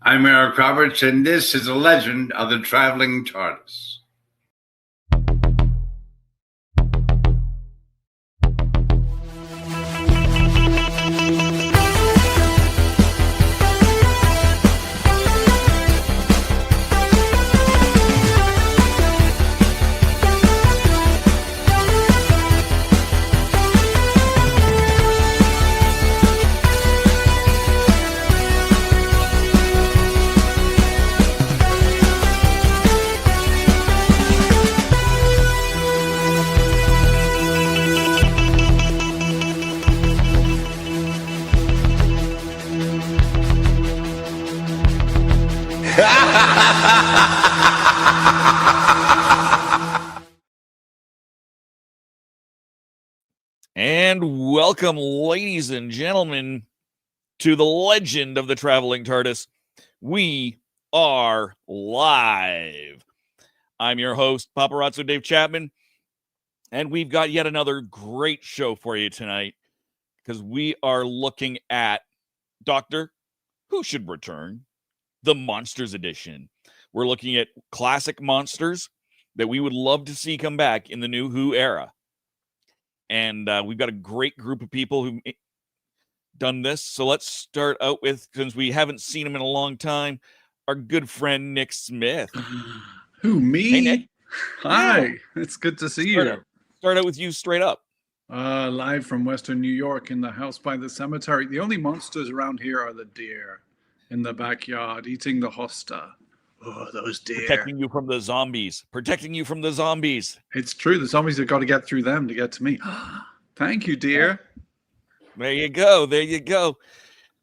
I'm Eric Roberts, and this is a legend of the Traveling TARDIS. And welcome, ladies and gentlemen, to the legend of the Traveling TARDIS. We are live. I'm your host, Paparazzo Dave Chapman, and we've got yet another great show for you tonight because we are looking at Doctor Who Should Return, the Monsters Edition. We're looking at classic monsters that we would love to see come back in the new Who era. And we've got a great group of people who've done this. So let's start out with, since we haven't seen him in a long time, our good friend Nick Smith. Who, me? Hey, Nick. Hi, Yeah. it's good to see you. Start out with you straight up. Live from Western New York in the house by the cemetery. The only monsters around here are the deer in the backyard eating the hosta. Oh, those deer. Protecting you from the zombies. It's true. The zombies have got to get through them to get to me. Thank you, dear. There you go.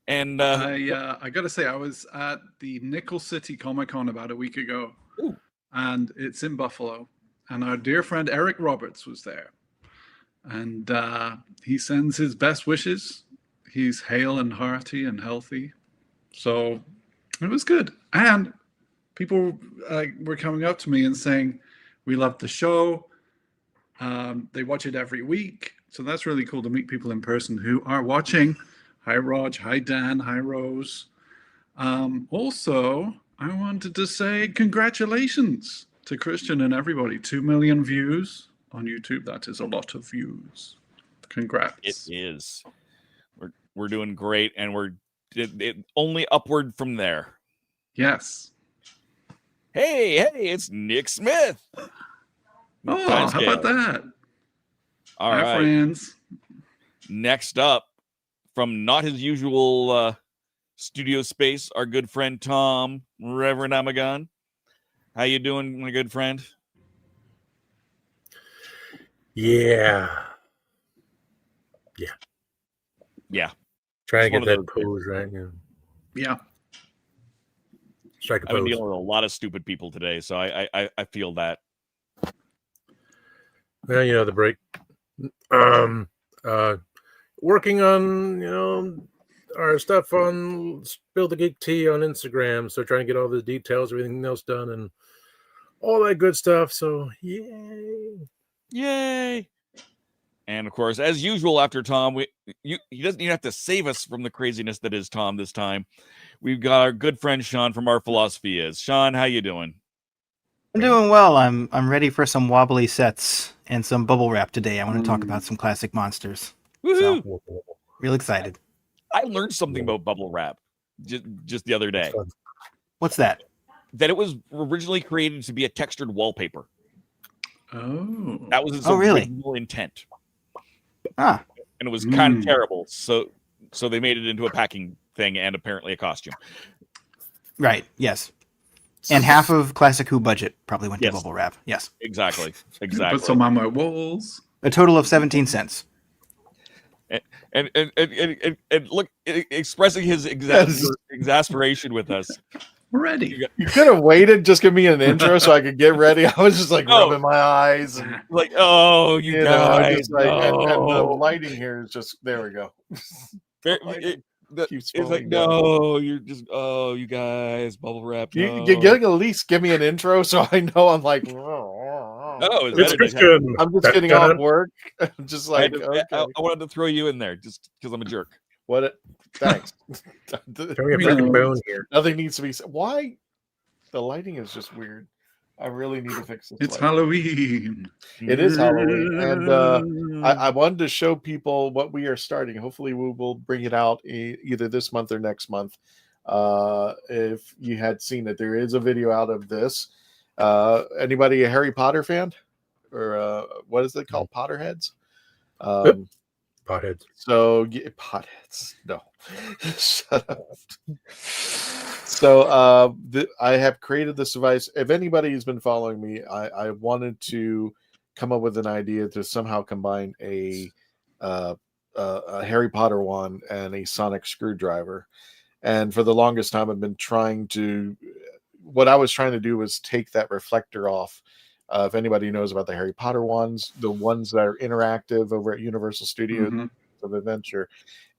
And I got to say, I was at the Nickel City Comic Con about a week ago. Ooh. And it's in Buffalo. And our dear friend Eric Roberts was there. And he sends his best wishes. He's hale and hearty and healthy. So it was good. And people were coming up to me and saying, we love the show. They watch it every week. So that's really cool to meet people in person who are watching. Hi, Raj. Hi, Dan. Hi, Rose. Also, I wanted to say congratulations to Christian and everybody. 2 million views on YouTube. That is a lot of views. Congrats. it is. We're doing great, and we're only upward from there. Yes. Hey, it's Nick Smith. Oh, how about that? All Hi, right. friends. Next up, from not his usual studio space, our good friend Tom, Reverend Amagon. How you doing, my good friend? Yeah. It's Trying to one get of that those pose right. Yeah. Strike a I've been pose. dealing with a lot of stupid people today, so I feel that. Well, the break. Working on, our stuff on Spill the Geek Tea on Instagram. So trying to get all the details, everything else done, and all that good stuff. So Yay! And of course, as usual, after Tom, he doesn't even have to save us from the craziness that is Tom this time. We've got our good friend Sean from Our Philosophy Is. Sean, how you doing? I'm doing well. I'm ready for some wobbly sets and some bubble wrap today. I want to talk about some classic monsters. Woohoo! So, real excited. I learned something about bubble wrap just the other day. What's that? That it was originally created to be a textured wallpaper. Oh. That was its really? original intent. Ah, And it was kind of terrible. So they made it into a packing thing and apparently a costume. right. Yes. And half of Classic Who budget probably went to Yes. bubble wrap. Yes. Exactly. Put some on my walls. A total of 17 cents. And look, expressing his exasperation with us. Ready. You could have waited, just give me an intro so I could get ready. I was just like rubbing my eyes and Like, oh, you guys. just like, and the lighting here is just there we go. Keeps It's like, falling down. no, you're just, oh, you guys, bubble wrap. You No. get at least give me an intro so I know I'm like, Oh, is It's that Christian. I'm just getting off work. I'm just like, I okay. wanted to throw you in there just because I'm a jerk. What? Thanks. Throwing a freaking bone here. Nothing needs to be said. Why? The lighting is just weird. I really need to fix this. It's lighting. Halloween. It is Halloween, and I wanted to show people what we are starting. Hopefully, we will bring it out either this month or next month. If you had seen it, there is a video out of this. Anybody a Harry Potter fan, or what is it called? Potterheads. Potheads. So potheads. No, shut up. So I have created this device. If anybody's been following me, I wanted to come up with an idea to somehow combine a Harry Potter wand and a sonic screwdriver. And for the longest time, I've been trying to. What I was trying to do was take that reflector off. If anybody knows about the Harry Potter ones, the ones that are interactive over at Universal Studios of Adventure,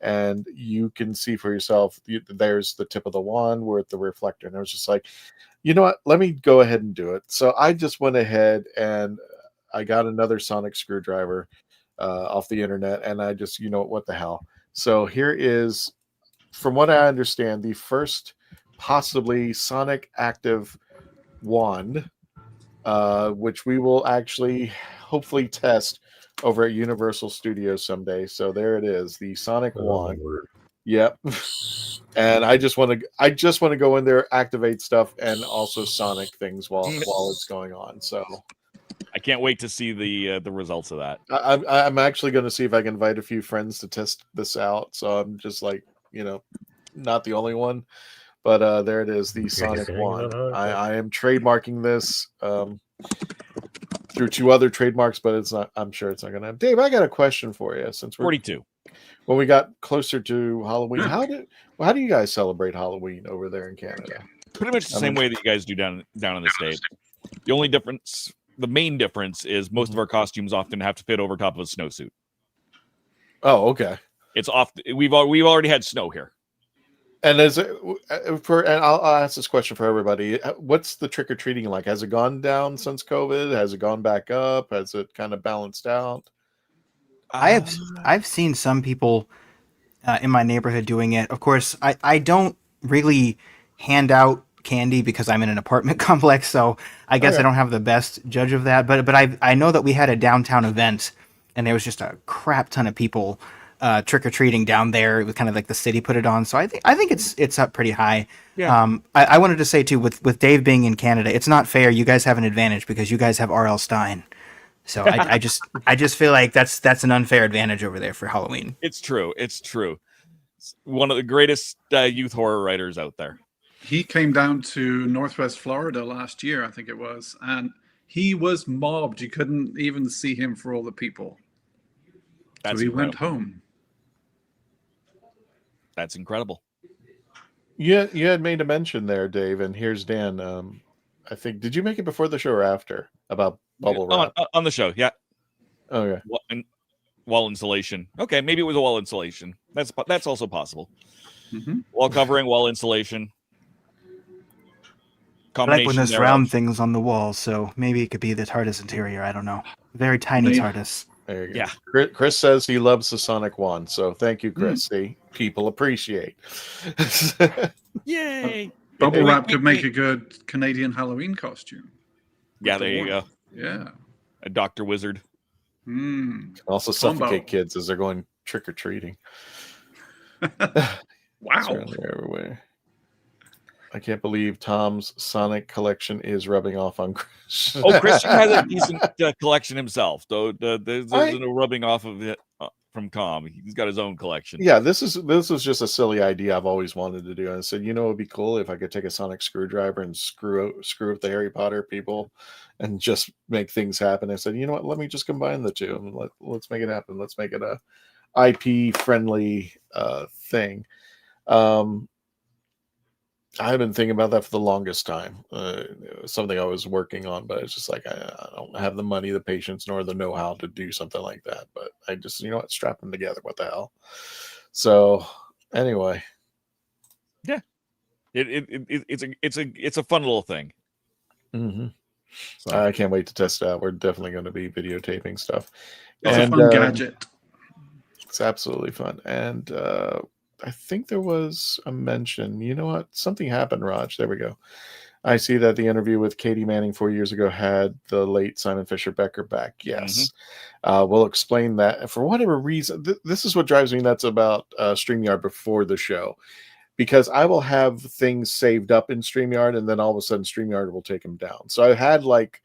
and you can see for yourself, there's the tip of the wand with the reflector. And I was just like, you know what? Let me go ahead and do it. So I just went ahead and I got another sonic screwdriver off the internet, and I just, what the hell? So here is, from what I understand, the first possibly sonic active wand, which we will actually hopefully test over at Universal Studios someday. So there it is, the sonic wand. Yep. And I just want to go in there, activate stuff, and also sonic things while it's going on. So I can't wait to see the results of that. I'm actually going to see if I can invite a few friends to test this out. So I'm just like, not the only one. But there it is, the sonic wand. I am trademarking this through 2 other trademarks, but it's not. I'm sure it's not going to have. Dave, I got a question for you. Since we're 42. When we got closer to Halloween, how do you guys celebrate Halloween over there in Canada? Pretty much the same way that you guys do down in the States. The only difference, the main difference, is most of our costumes often have to fit over top of a snowsuit. Oh, okay. It's off. We've already had snow here. And is it and I'll ask this question for everybody. What's the trick or treating like? Has it gone down since COVID? Has it gone back up? Has it kind of balanced out? I've seen some people in my neighborhood doing it. Of course, I don't really hand out candy because I'm in an apartment complex, so I guess I don't have the best judge of that. But I know that we had a downtown event, and there was just a crap ton of people trick or treating down there. It was kind of like the city put it on, so I think it's up pretty high. Yeah. I wanted to say too, with Dave being in Canada, it's not fair. You guys have an advantage because you guys have R.L. Stein. So I just feel like that's an unfair advantage over there for Halloween. It's true. It's one of the greatest youth horror writers out there. He came down to Northwest Florida last year, I think it was, and he was mobbed. You couldn't even see him for all the people. That's so he incredible. Went home. That's incredible. Yeah, you had made a mention there, Dave, and here's Dan. I think, did you make it before the show or after about bubble wrap? On the show, yeah. Okay. Wall insulation. Okay, maybe it was a wall insulation. That's also possible. Mm-hmm. Wall covering, wall insulation. I like when there's round things on the wall, so maybe it could be the TARDIS interior. I don't know. Very tiny TARDIS. There you go. Yeah. Chris says he loves the sonic wand, so thank you, Chris. See, people appreciate. Yay! Bubble wrap could make a good Canadian Halloween costume. Yeah, there you go. Yeah. A Dr. Wizard. Also suffocate kids as they're going trick-or-treating. Wow. Everywhere. I can't believe Tom's Sonic collection is rubbing off on Chris. Oh, Christian has a decent collection himself, though. There's no rubbing off of it from Com. He's got his own collection. Yeah, this is just a silly idea I've always wanted to do. And I said, it would be cool if I could take a sonic screwdriver and screw up the Harry Potter people and just make things happen. I said, you know what? Let me just combine the two and let's make it happen. Let's make it a IP friendly thing. I've been thinking about that for the longest time. It was something I was working on, but it's just like I don't have the money, the patience, nor the know-how to do something like that. But I just, strap them together. What the hell? So anyway, yeah, it's a fun little thing. Mm-hmm. So I can't wait to test it out. We're definitely going to be videotaping stuff. It's a fun gadget. It's absolutely fun. And I think there was a mention. You know what? Something happened, Raj. There we go. I see that the interview with Katie Manning 4 years ago had the late Simon Fisher Becker back. Yes. We'll explain that. For whatever reason, this is what drives me nuts about StreamYard before the show, because I will have things saved up in StreamYard, and then all of a sudden StreamYard will take them down. So I had like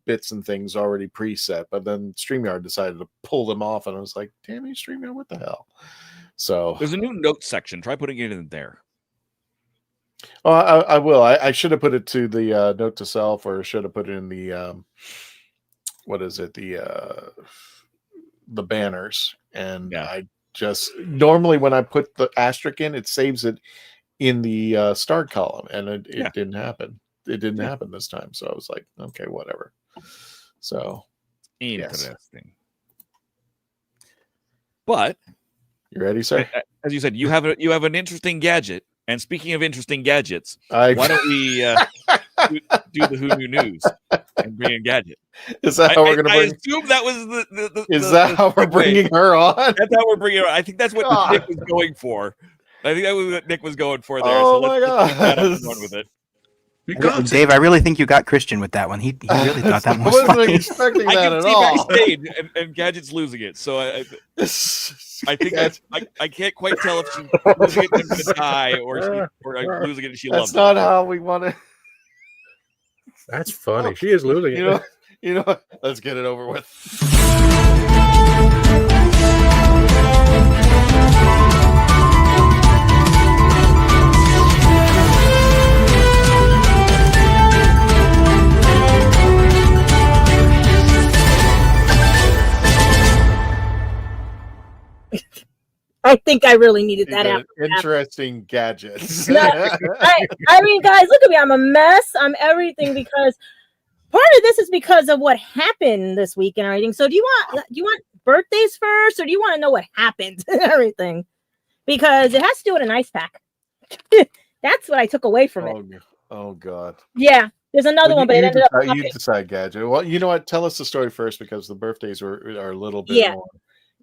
bits and things already preset, but then StreamYard decided to pull them off, and I was like, damn you, StreamYard, what the hell? So There's a new notes section. Try putting it in there. Oh, I will. I should have put it to the note to self, or should have put it in the what is it? The banners. And I just normally when I put the asterisk in, it saves it in the start column, and it didn't happen. It didn't happen this time, so I was like, okay, whatever. So interesting. Yes. But you ready, sir? As you said, you have an interesting gadget. And speaking of interesting gadgets, why don't we do the Who Knew News and bring in Gadget? Is that how we're going to bring? I assume that was the Is that how we're bringing her on? That's how we're bringing her on. I think that's what Nick was going for. I think that was what Nick was going for there. Oh so my God! Let's run with it. Dave, I really think you got Christian with that one. He really thought that was funny. I wasn't expecting that at all. Backstage and Gadget's losing it, so I think I can't quite tell if she's losing it in the tie or losing it and she loves it. That's not how we want to. That's funny. She is losing it. You know what? Let's get it over with. I think I really needed that. Interesting gadgets. No, I mean, guys, look at me. I'm a mess. I'm everything because part of this is because of what happened this week and everything. So do you want birthdays first, or do you want to know what happened and everything? Because it has to do with an ice pack. That's what I took away from it. Oh God. Yeah. There's another one, but it ended up. You decide, Gadget. Well, you know what? Tell us the story first, because the birthdays are a little bit more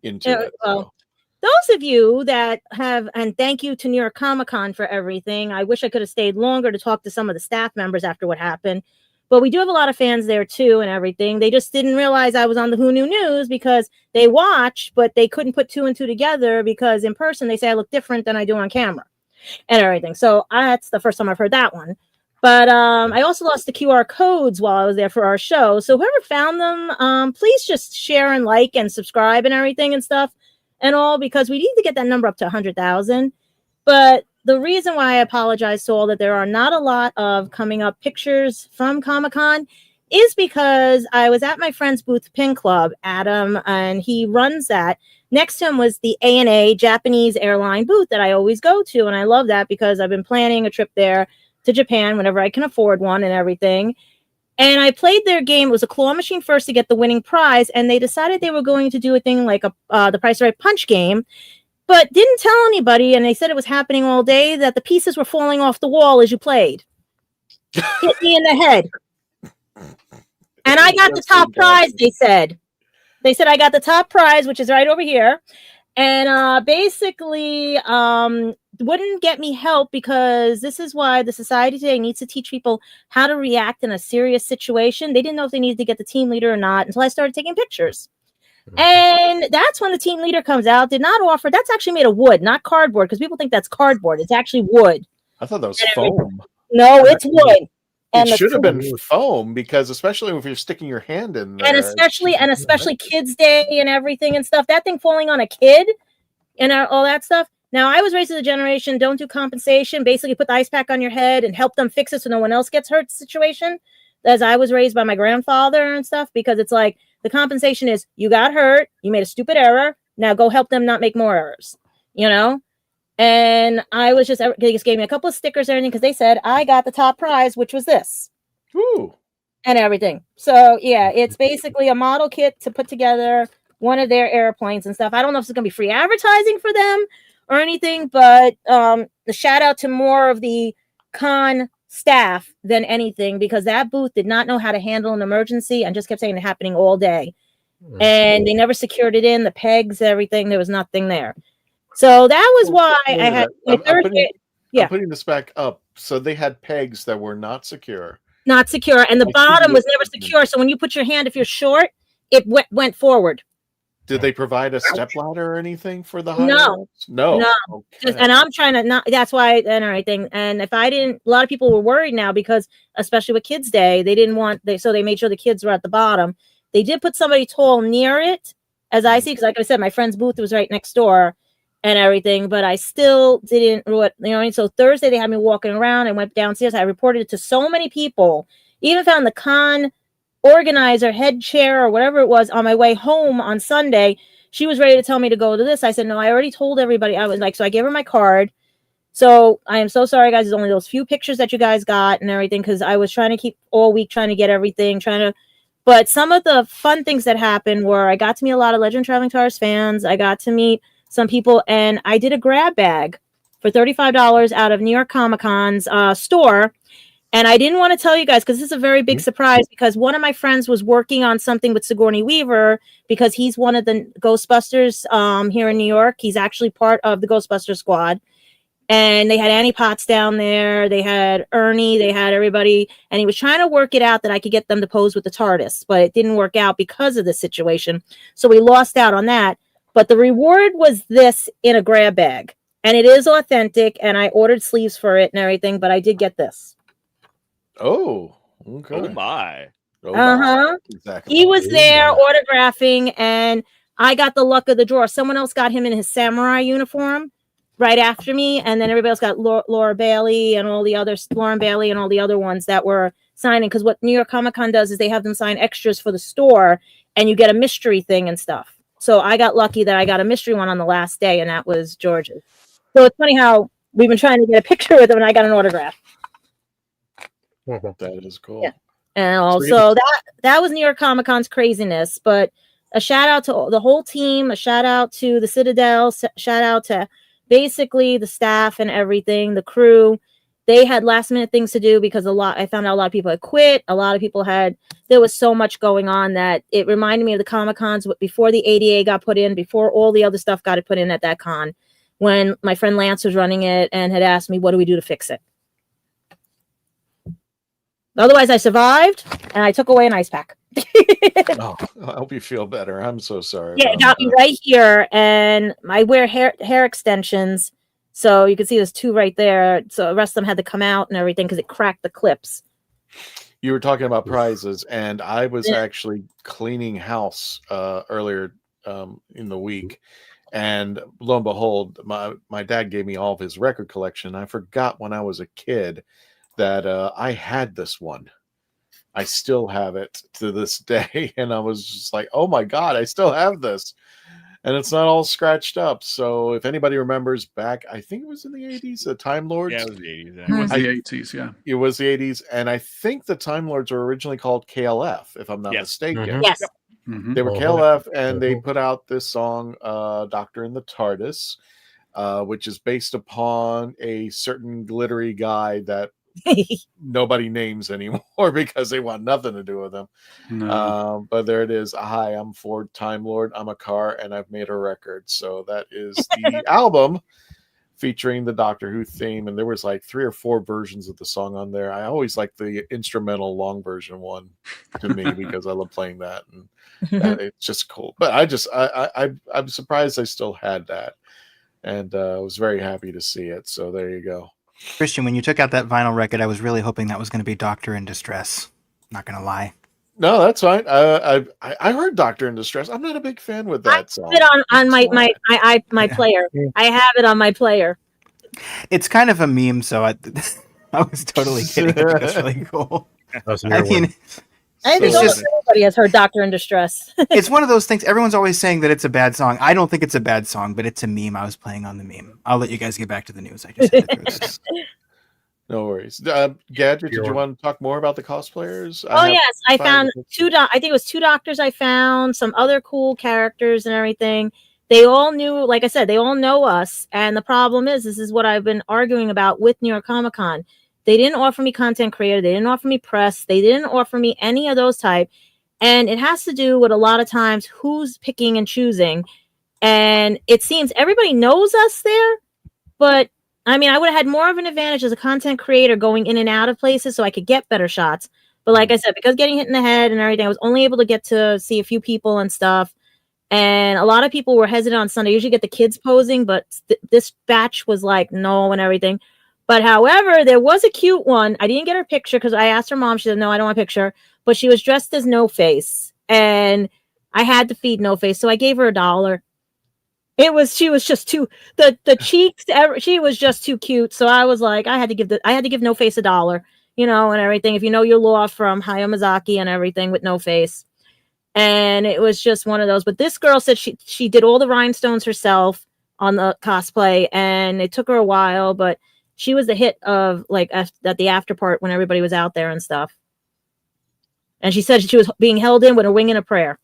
into it. So. Those of you that have, and thank you to New York Comic Con for everything. I wish I could have stayed longer to talk to some of the staff members after what happened. But we do have a lot of fans there too and everything. They just didn't realize I was on the Who Knew News because they watched, but they couldn't put two and two together because in person they say I look different than I do on camera and everything. So that's the first time I've heard that one. But I also lost the QR codes while I was there for our show. So whoever found them, please just share and like and subscribe and everything and stuff. And all, because we need to get that number up to 100,000. But the reason why I apologize to all that there are not a lot of coming up pictures from Comic-Con is because I was at my friend's booth, Pin Club, Adam, and he runs that. Next to him was the ANA Japanese airline booth that I always go to. And I love that because I've been planning a trip there to Japan whenever I can afford one and everything. And I played their game. It was a claw machine first to get the winning prize. And they decided they were going to do a thing like the Price is Right punch game, but didn't tell anybody. And they said it was happening all day, that the pieces were falling off the wall as you played. Hit me in the head. And I got the top prize, they said. They said I got the top prize, which is right over here. And basically wouldn't get me help, because this is why the society today needs to teach people how to react in a serious situation. They didn't know if they needed to get the team leader or not until I started taking pictures. And that's when the team leader comes out, did not offer. That's actually made of wood, not cardboard, because people think that's cardboard. It's actually wood. I thought that was foam. No, it's wood. And it should have been foam, because especially if you're sticking your hand in there. And especially Kids Day and everything and stuff. That thing falling on a kid and all that stuff. Now, I was raised as a generation, don't do compensation. Basically, put the ice pack on your head and help them fix it so no one else gets hurt situation. As I was raised by my grandfather and stuff, because it's like the compensation is you got hurt, you made a stupid error. Now go help them not make more errors, you know? And I was they just gave me a couple of stickers and everything because they said I got the top prize, which was this. Ooh. And everything. So, yeah, it's basically a model kit to put together one of their airplanes and stuff. I don't know if it's going to be free advertising for them or anything, but the shout out to more of the con staff than anything, because that booth did not know how to handle an emergency and just kept saying it happening all day. And they never secured it in, the pegs, everything. There was nothing there. So that was Well, why wait I a had minute. my Thursday yeah. I'm putting this back up. So they had pegs that were not secure. not secure, and the I see bottom the was never opening. secure. So when you put your hand, if you're short, it went forward. Did they provide a stepladder or anything for the higher No. ones? No. No. Okay. And I'm trying to not. That's why and everything. And if I didn't, a lot of people were worried now because, especially with Kids Day, they didn't want. So they made sure the kids were at the bottom. They did put somebody tall near it, as I see, because like I said, my friend's booth was right next door, and everything. But I still didn't. What you know? So Thursday they had me walking around. I went downstairs. I reported it to so many people. Even found the con organizer, head chair, or whatever it was on my way home on Sunday. She was ready to tell me to go to this. I said, no, I already told everybody. I was like, so I gave her my card. So I am so sorry, guys. There's only those few pictures that you guys got and everything, because I was trying to keep all week trying to get everything, but some of the fun things that happened were I got to meet a lot of Legend Traveling TARDIS fans. I got to meet some people, and I did a grab bag for $35 out of New York Comic Con's store. And I didn't want to tell you guys because this is a very big surprise, because one of my friends was working on something with Sigourney Weaver, because he's one of the Ghostbusters here in New York. He's actually part of the Ghostbusters squad. And they had Annie Potts down there. They had Ernie. They had everybody. And he was trying to work it out that I could get them to pose with the TARDIS. But it didn't work out because of the situation. So we lost out on that. But the reward was this in a grab bag. And it is authentic. And I ordered sleeves for it and everything. But I did get this. Oh, okay. Oh my. Exactly. He was there autographing, and I got the luck of the draw. Someone else got him in his samurai uniform right after me, and then everybody else got Laura Bailey and all the others, Lauren Bailey and all the other ones that were signing. Because what New York Comic Con does is they have them sign extras for the store, and you get a mystery thing and stuff. So I got lucky that I got a mystery one on the last day, and that was George's. So it's funny how we've been trying to get a picture with him, and I got an autograph. That is cool. Yeah. And also that was New York Comic Con's craziness. But a shout out to the whole team, a shout out to the Citadel, shout out to basically the staff and everything, the crew. They had last minute things to do because I found out a lot of people had quit. A lot of people there was so much going on that it reminded me of the Comic Cons before the ADA got put in, before all the other stuff got put in at that con, when my friend Lance was running it and had asked me, what do we do to fix it? Otherwise, I survived, and I took away an ice pack. Oh, I hope you feel better. I'm so sorry. Yeah, it got me right here, and I wear hair extensions, so you can see there's two right there. So the rest of them had to come out and everything because it cracked the clips. You were talking about prizes, and I was actually cleaning house earlier in the week, and lo and behold, my dad gave me all of his record collection. I forgot when I was a kid that I had this one. I still have it to this day, and I was just like, oh my god, I still have this, and it's not all scratched up. So if anybody remembers back, I think it was in the 80s, the Time Lords. Yeah, it was the 80s. It was the 80s, yeah. It was the 80s, and I think the Time Lords were originally called KLF, if I'm not mistaken. Yes. They were KLF, and they put out this song, Doctor in the TARDIS, which is based upon a certain glittery guy that nobody names anymore because they want nothing to do with him. No. But there it is. Hi, I'm Ford Time Lord. I'm a car, and I've made a record. So that is the album featuring the Doctor Who theme, and there was like 3 or 4 versions of the song on there. I always like the instrumental long version one to me because I love playing that, and it's just cool. But I'm surprised I still had that, and I was very happy to see it. So there you go. Christian, when you took out that vinyl record, I was really hoping that was going to be Doctor in Distress. Not going to lie. No, that's fine. I heard Doctor in Distress. I'm not a big fan with that song. I have it on my player. I have it on my player. It's kind of a meme, so I was totally kidding. That's really cool. I mean, I think everybody has heard Doctor in Distress. It's one of those things. Everyone's always saying that it's a bad song. I don't think it's a bad song, but it's a meme. I was playing on the meme. I'll let you guys get back to the news. I just had to throw this. No worries. Gadget, did you want to talk more about the cosplayers? Yes. I found I think it was 2 doctors I found, some other cool characters and everything. They all knew, like I said, they all know us. And the problem is, this is what I've been arguing about with New York Comic Con. They didn't offer me content creator. They didn't offer me press. They didn't offer me any of those type. And it has to do with a lot of times who's picking and choosing. And it seems everybody knows us there, but I mean, I would have had more of an advantage as a content creator going in and out of places so I could get better shots. But like I said, because getting hit in the head and everything, I was only able to get to see a few people and stuff. And a lot of people were hesitant on Sunday. I usually get the kids posing, but this batch was like, no, and everything. But however, there was a cute one. I didn't get her picture because I asked her mom. She said, no, I don't want a picture. But she was dressed as No Face. And I had to feed No Face. So I gave her $1. She was just too, the cheeks, she was just too cute. So I was like, I had to give No Face $1, you know, and everything. If you know your law from Hayao Miyazaki and everything with No Face. And it was just one of those. But this girl said she did all the rhinestones herself on the cosplay, and it took her a while, but she was the hit of like at the after part when everybody was out there and stuff. And she said she was being held in with a wing and a prayer.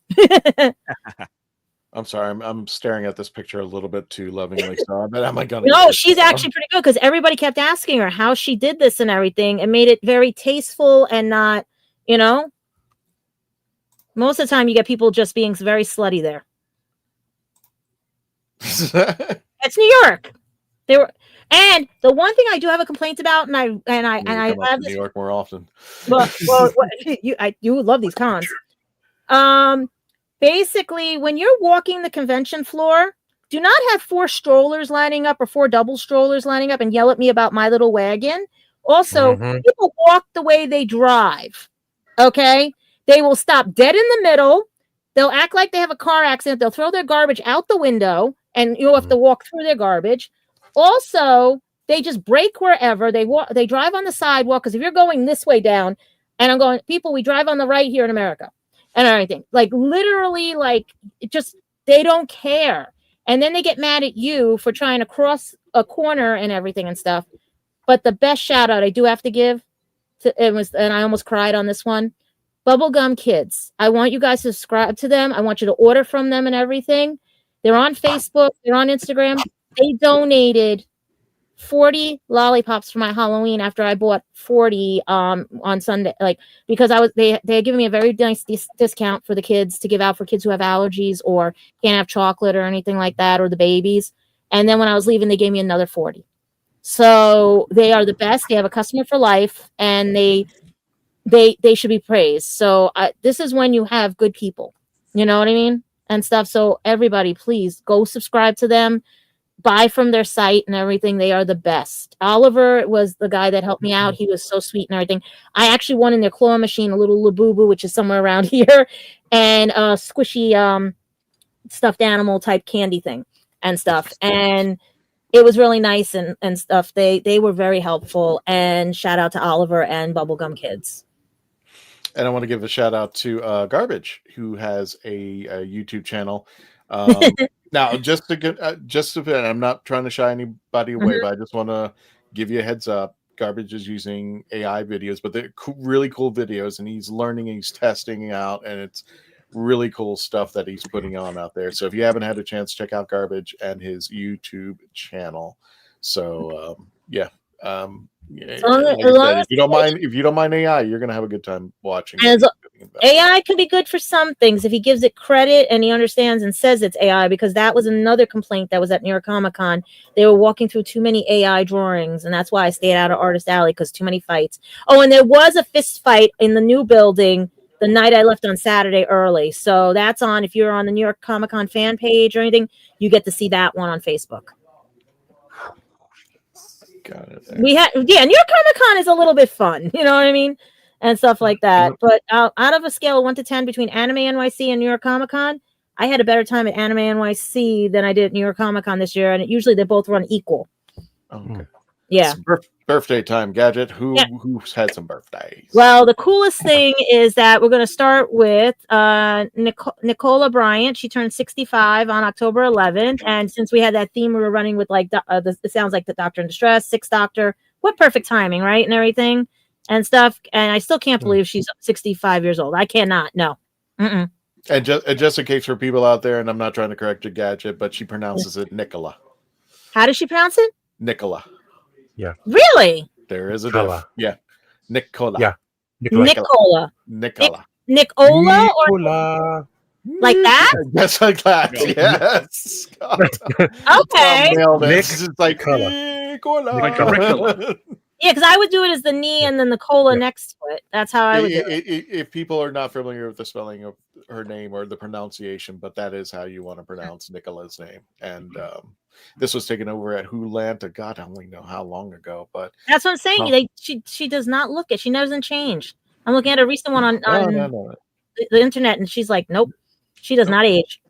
I'm sorry, I'm staring at this picture a little bit too lovingly. So I bet am I gonna? No, she's actually pretty good because everybody kept asking her how she did this and everything, and made it very tasteful and not, you know. Most of the time, you get people just being very slutty there. It's New York. They were, and the one thing I do have a complaint about, and I have New York more often. Well, you would love these cons. Basically, when you're walking the convention floor, do not have 4 strollers lining up or 4 double strollers lining up and yell at me about my little wagon. Also, people walk the way they drive. Okay. They will stop dead in the middle. They'll act like they have a car accident. They'll throw their garbage out the window, and you'll have to walk through their garbage. Also, they just brake wherever they walk. They drive on the sidewalk because if you're going this way down, and I'm going, people, we drive on the right here in America, and everything. Like literally, like it just they don't care, and then they get mad at you for trying to cross a corner and everything and stuff. But the best shout out I do have to give and I almost cried on this one. Bubblegum Kids. I want you guys to subscribe to them. I want you to order from them and everything. They're on Facebook. They're on Instagram. They donated 40 lollipops for my Halloween after I bought 40 on Sunday. Like because they had given me a very nice discount for the kids to give out for kids who have allergies or can't have chocolate or anything like that, or the babies. And then when I was leaving, they gave me another 40. So they are the best. They have a customer for life, and they should be praised. So this is when you have good people, you know what I mean? And stuff. So everybody, please go subscribe to them, buy from their site and everything. They are the best. Oliver was the guy that helped me out. He was so sweet and everything. I actually won in their claw machine, a little Labubu, which is somewhere around here, and a squishy stuffed animal type candy thing and stuff. And it was really nice and stuff. They were very helpful, and shout out to Oliver and Bubblegum Kids. And I want to give a shout out to Garbage, who has a YouTube channel. Now, just I'm not trying to shy anybody away, but I just want to give you a heads up. Garbage is using AI videos, but they're really cool videos, and he's learning and he's testing out, and it's really cool stuff that he's putting on out there. So if you haven't had a chance, check out Garbage and his YouTube channel. So if you don't mind AI, you're gonna have a good time watching. AI can be good for some things if he gives it credit and he understands and says it's AI, because that was another complaint that was at New York Comic Con. They were walking through too many AI drawings, and that's why I stayed out of Artist Alley, because too many fights. Oh, and there was a fist fight in the new building the night I left on Saturday early. So that's on, if you're on the New York Comic Con fan page or anything, you get to see that one on Facebook. Got it. New York Comic Con is a little bit fun, you know what I mean? And stuff like that. But out of a scale of 1 to 10 between Anime NYC and New York Comic Con, I had a better time at Anime NYC than I did at New York Comic Con this year. And usually they both run equal. Okay. Yeah. Birthday time, Gadget. Who's had some birthdays? Well, the coolest thing is that we're going to start with Nicola Bryant. She turned 65 on October 11th. And since we had that theme, we were running with like it sounds like the Doctor in Distress, Sixth Doctor. What perfect timing, right? And everything and stuff. And I still can't believe she's 65 years old. I cannot. No. Mm-mm. And just in case for people out there, and I'm not trying to correct you, Gadget, but she pronounces it Nicola. How does she pronounce it? Nicola. Yeah. Really? There is a diff. Yeah. Nicola. Yeah. Nicola. Nicola. Nicola or Like that? Yes, like that. No. Yes. Okay. Nailed it. Nick It's just like Nicola. Nicola. Like Curricula. Yeah, because I would do it as the knee and then the cola Yeah. next to it. That's how I would do it. If people are not familiar with the spelling of her name or the pronunciation, but that is how you want to pronounce Nicola's name. And this was taken over at WHOlanta. God, I only know how long ago, but That's what I'm saying. She does not look it. She doesn't change. I'm looking at a recent one on no. the internet, and she's like, nope, she does not age.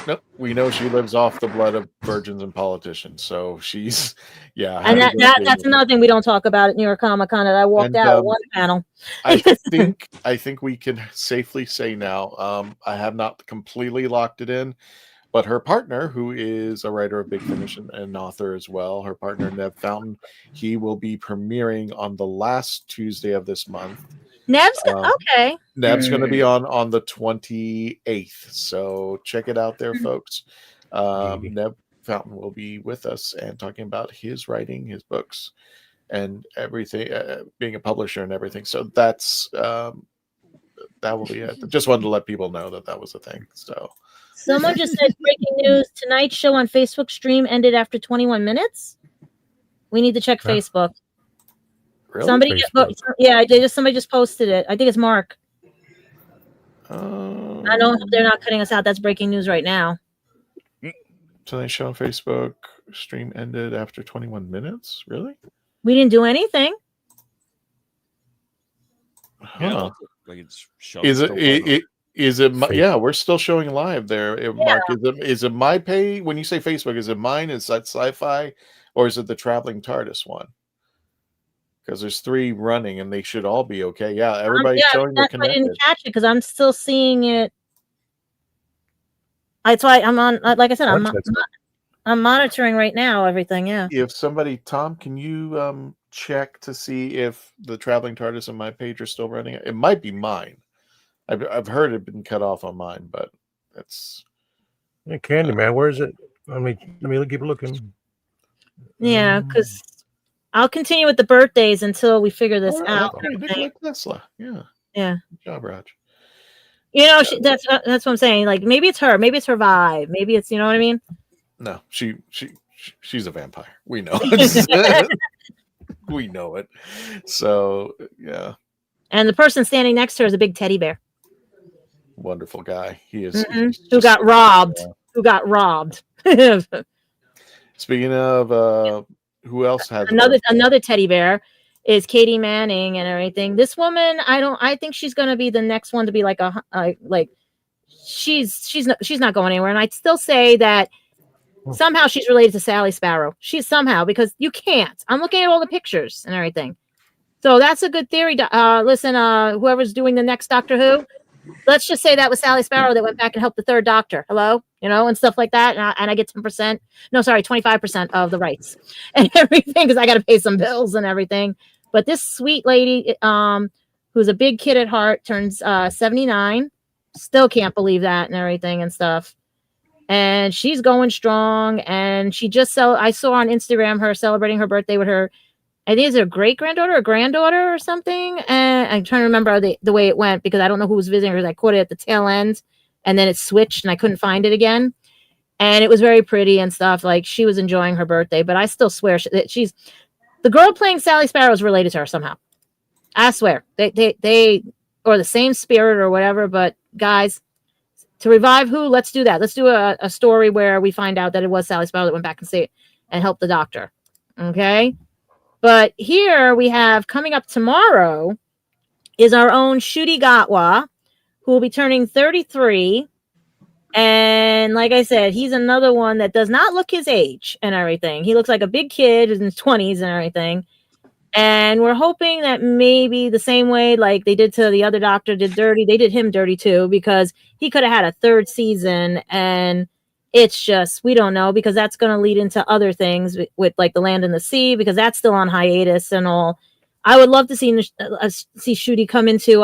Nope. We know she lives off the blood of virgins and politicians, so she's And that's another thing we don't talk about at New York Comic Con. That I walked out of one panel. I think we can safely say now. I have not completely locked it in, but her partner, who is a writer of Big Finish and an author as well, her partner Neb Fountain, he will be premiering on the last Tuesday of this month. Neb's okay. Neb's going to be on the 28th, so check it out there, folks. Neb Fountain will be with us and talking about his writing, his books, and everything, being a publisher and everything. So that's that will be it. Just wanted to let people know that was a thing. So Someone just said breaking news: tonight's show on Facebook stream ended after 21 minutes. We need to check Facebook. really, Somebody somebody just posted it. I think it's Mark. I know they're not cutting us out. That's breaking news right now. tonight's show on Facebook stream ended after 21 minutes. Really? We didn't do anything. Huh. Like it's Is it yeah, we're still showing live there. Mark, is it my page? When you say Facebook, is it mine? Is that Sci-Fi, or is it the Traveling TARDIS one? Because there's 3 running and they should all be okay. Yeah, everybody's showing they're That's why I connected. didn't catch it because I'm still seeing it. That's why I'm on. Like I said, I'm monitoring right now. Everything. Yeah. If somebody, Tom, can you check to see if the Traveling TARDIS and my page are still running? It might be mine. I've heard it been cut off on mine, but it's Candyman, where is it? Let me keep looking. Yeah, because I'll continue with the birthdays until we figure this out. Okay, Nikola Tesla. Yeah. Yeah. Good job, Raj. You know, that's what I'm saying. Like maybe it's her, maybe it's her vibe, maybe it's, you know what I mean? No, she's a vampire. We know. We know it. So yeah. And the person standing next to her is a big teddy bear. Wonderful guy. He is. Who got robbed. Who got robbed. Speaking of who else has another teddy bear is Katie Manning and everything. This woman, I think she's gonna be the next one to be like she's not going anywhere. And I'd still say that somehow she's related to Sally Sparrow. She's somehow, because you can't. I'm looking at all the pictures and everything. So that's a good theory. Listen, whoever's doing the next Doctor Who, let's just say that was Sally Sparrow that went back and helped the 3rd Doctor. Hello? You know, and stuff like that. And I get 10%. No, sorry, 25% of the rights and everything because I got to pay some bills and everything. But this sweet lady, who's a big kid at heart, turns 79. Still can't believe that and everything and stuff. And she's going strong. And she just I saw on Instagram her celebrating her birthday with her. I think it's a great-granddaughter or granddaughter or something. And I'm trying to remember the way it went because I don't know who was visiting her because I caught it at the tail end and then it switched and I couldn't find it again. And it was very pretty and stuff. Like she was enjoying her birthday, but I still swear she's the girl playing Sally Sparrow is related to her somehow. I swear they or the same spirit or whatever. But guys, to revive Who, let's do that. Let's do a story where we find out that it was Sally Sparrow that went back and see it and helped the Doctor. Okay. But here we have coming up tomorrow is our own Ncuti Gatwa, who will be turning 33. And like I said, he's another one that does not look his age and everything. He looks like a big kid in his 20s and everything. And we're hoping that maybe the same way like they did to the other Doctor did dirty, they did him dirty too, because he could have had a 3rd season and it's just, we don't know, because that's going to lead into other things with like the Land and the Sea, because that's still on hiatus and all. I would love to see Ncuti come into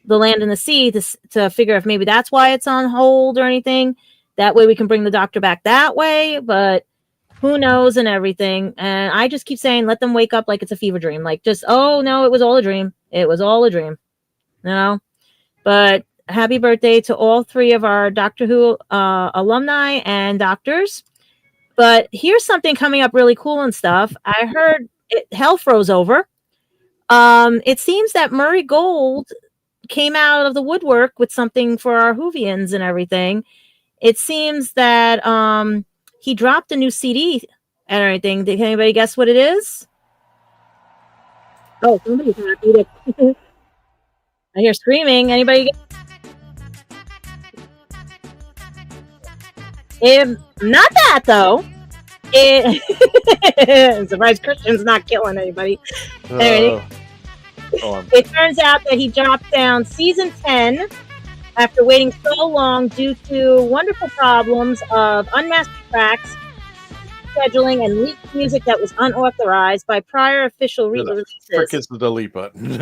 the Land and the Sea to figure if maybe that's why it's on hold or anything. That way we can bring the Doctor back that way, but who knows and everything. And I just keep saying, let them wake up like it's a fever dream. Like just, oh no, it was all a dream. It was all a dream. You know? But happy birthday to all 3 of our Doctor Who alumni and doctors. But here's something coming up really cool and stuff. I heard hell froze over. It seems that Murray Gold came out of the woodwork with something for our Whovians and everything. It seems that he dropped a new CD and everything. Did anybody guess what it is? Oh, somebody's happy to... I hear screaming. Anybody? Not that though. I'm surprised Christian's not killing anybody. It turns out that he dropped down season 10 after waiting so long due to wonderful problems of unmastered tracks, scheduling, and leaked music that was unauthorized by prior official releases. Frick is the delete button. Hey,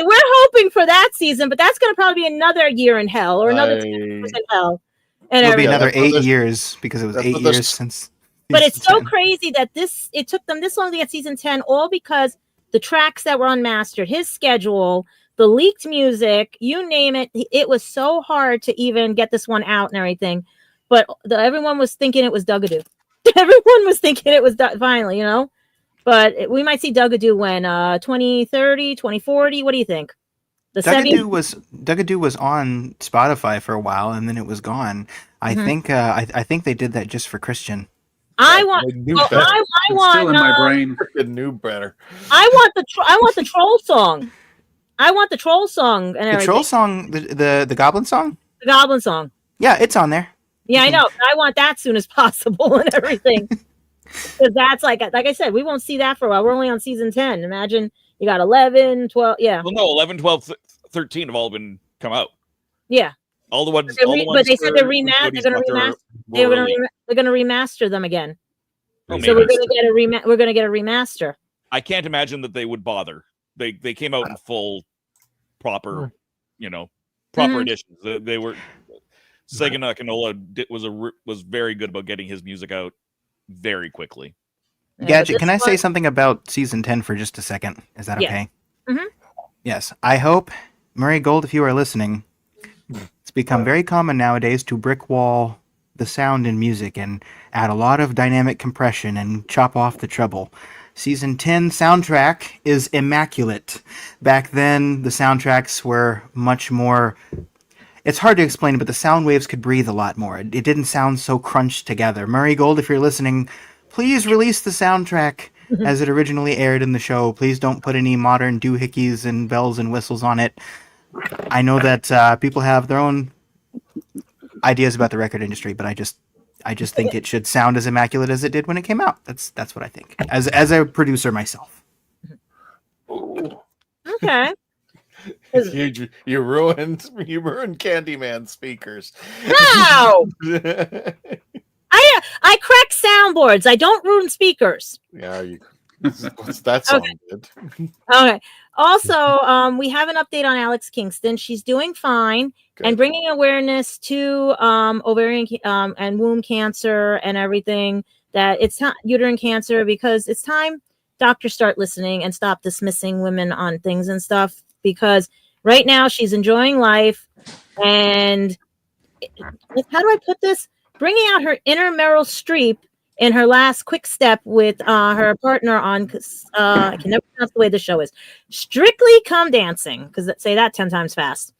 we're hoping for that season, but that's going to probably be another year in hell or another 10 years in hell. And it'll be another 8 years because it was 8 years since. But it's so crazy that it took them this long to get season 10, all because the tracks that were unmastered, his schedule, the leaked music, you name it. It was so hard to even get this one out and everything. But everyone was thinking it was Dugadoo. Everyone was thinking it was finally, you know. But we might see Dugadoo when 2030, 2040. What do you think? Dugadoo was on Spotify for a while and then it was gone. I think they did that just for Christian. I want still in my brain. Knew better. I want the troll song. I want the troll song and everything. The troll song, the goblin song? The goblin song. Yeah, it's on there. Yeah, I know. I want that soon as possible and everything. Because that's like I said, we won't see that for a while. We're only on season 10. Imagine you got 11, 12, yeah. Well, no, 11, 12, 13 have all been come out. Yeah. All the ones. But they said they're remastered. They're going to remaster them again. Oh, so we're going to get a remaster. I can't imagine that they would bother. They came out in full, proper, proper editions. They were. Sega Nakanola was very good about getting his music out very quickly. Gadget, can I say something about season 10 for just a second? Is that okay? Mm-hmm. Yes. I hope, Murray Gold, if you are listening, it's become very common nowadays to brick wall the sound and music and add a lot of dynamic compression and chop off the treble. Season 10 soundtrack is immaculate. Back then, the soundtracks were much more... It's hard to explain, but the sound waves could breathe a lot more. It didn't sound so crunched together. Murray Gold, if you're listening, please release the soundtrack as it originally aired in the show. Please don't put any modern doohickeys and bells and whistles on it. I know that people have their own ideas about the record industry, but I just think it should sound as immaculate as it did when it came out. That's what I think. As a producer myself. Okay. You ruined Candyman speakers. No. I crack soundboards. I don't ruin speakers. Yeah, that song did. Okay. Also, we have an update on Alex Kingston. She's doing fine. Good. And bringing awareness to ovarian and womb cancer and everything. That it's uterine cancer, because it's time doctors start listening and stop dismissing women on things and stuff. Because right now she's enjoying life, and how do I put this? Bringing out her inner Meryl Streep in her last quick step with her partner on, I can never pronounce the way the show is, Strictly Come Dancing, because say that 10 times fast.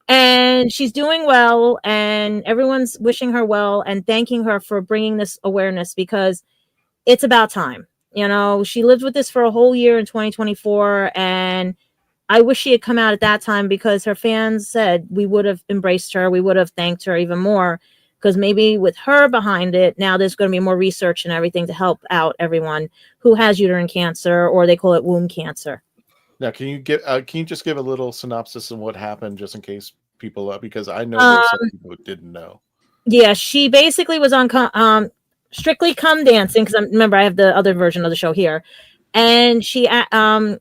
And she's doing well, and everyone's wishing her well and thanking her for bringing this awareness, because it's about time. She lived with this for a whole year in 2024, and I wish she had come out at that time, because her fans said we would have embraced her. We would have thanked her even more, because maybe with her behind it, now there's going to be more research and everything to help out everyone who has uterine cancer, or they call it womb cancer. Now, can you just give a little synopsis of what happened, just in case people, because I know there's some people who didn't know. Yeah, she basically was on Strictly Come Dancing, because remember I have the other version of the show here. And she, everyone's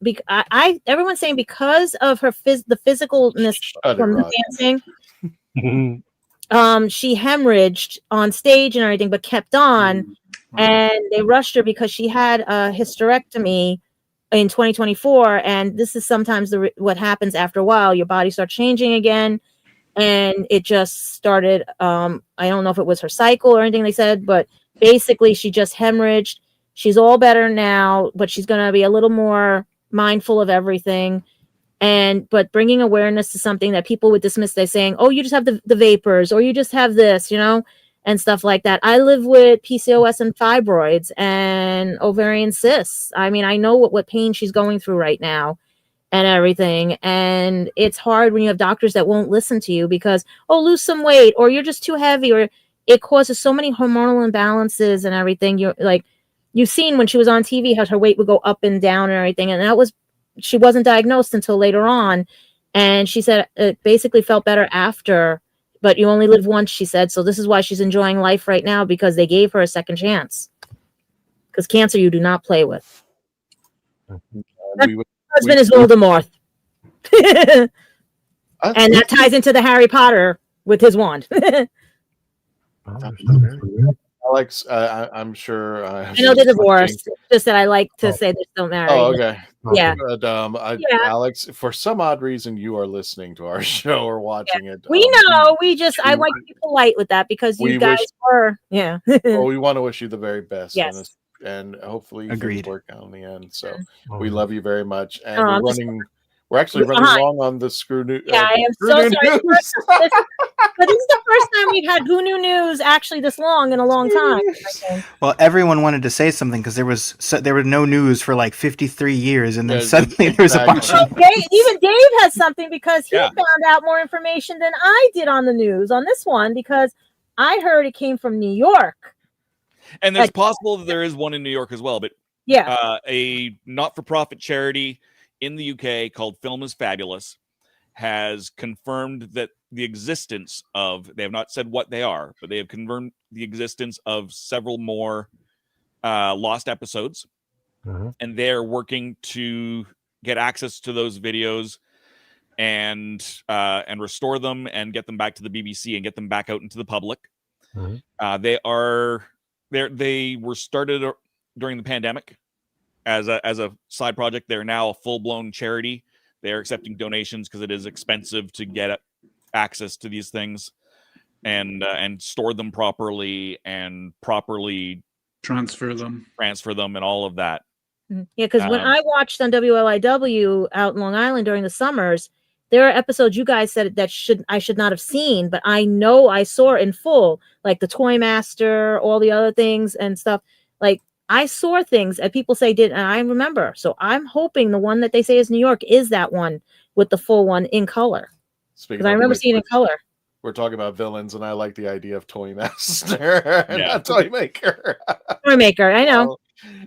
saying because of her the physicalness from the dancing, she hemorrhaged on stage and everything, but kept on. And they rushed her because she had a hysterectomy in 2024, and this is sometimes what happens after a while. Your body starts changing again, and it just started. I don't know if it was her cycle or anything they said, but basically she just hemorrhaged. She's all better now, but she's going to be a little more mindful of everything. But bringing awareness to something that people would dismiss, they're saying, oh, you just have the vapors, or you just have this, and stuff like that. I live with PCOS and fibroids and ovarian cysts. I mean, I know what pain she's going through right now and everything. And it's hard when you have doctors that won't listen to you because, oh, lose some weight, or you're just too heavy, or it causes so many hormonal imbalances and everything. You're like, you've seen when she was on TV how her weight would go up and down and everything. And she wasn't diagnosed until later on. And she said it basically felt better after, but you only live once, she said. So this is why she's enjoying life right now, because they gave her a second chance. Because cancer you do not play with. Husband is Voldemort. And that ties into the Harry Potter with his wand. Alex, I'm sure. I know they're divorced. Just that I like to say they're still married. Oh, okay. Yeah. But, Alex, for some odd reason, you are listening to our show or watching it. We know. I want to be polite with that because you guys were. Yeah. Well, we want to wish you the very best. Yes. And hopefully Agreed. things work out in the end. So we love you very much. And we're actually running long on the Screw News. Yeah, I am so sorry. But this is the first time we've had Who Knew News actually this long in a long time. Well, everyone wanted to say something because there were no news for like 53 years, and then suddenly there was a bunch of. Even Dave has something because he found out more information than I did on the news on this one, because I heard it came from New York. And there's possible that there is one in New York as well, but a not-for-profit charity in the UK called Film is Fabulous has confirmed that the existence of, they have not said what they are, but they have confirmed the existence of several more lost episodes. And they're working to get access to those videos and restore them and get them back to the BBC and get them back out into the public. They were started during the pandemic as a side project. They're now a full-blown charity. They're accepting donations because it is expensive to get access to these things and store them properly and properly transfer them and all of that. Yeah, because when I watched on WLIW out in Long Island during the summers, there are episodes you guys said that I should not have seen, but I know I saw in full, like the Toy Master, all the other things and stuff. Like, I saw things that people say did, and I remember. So I'm hoping the one that they say is New York is that one with the full one in color. Because I remember seeing it in color. We're talking about villains, and I like the idea of Toy Master, not Toy Maker. Toy Maker, I know.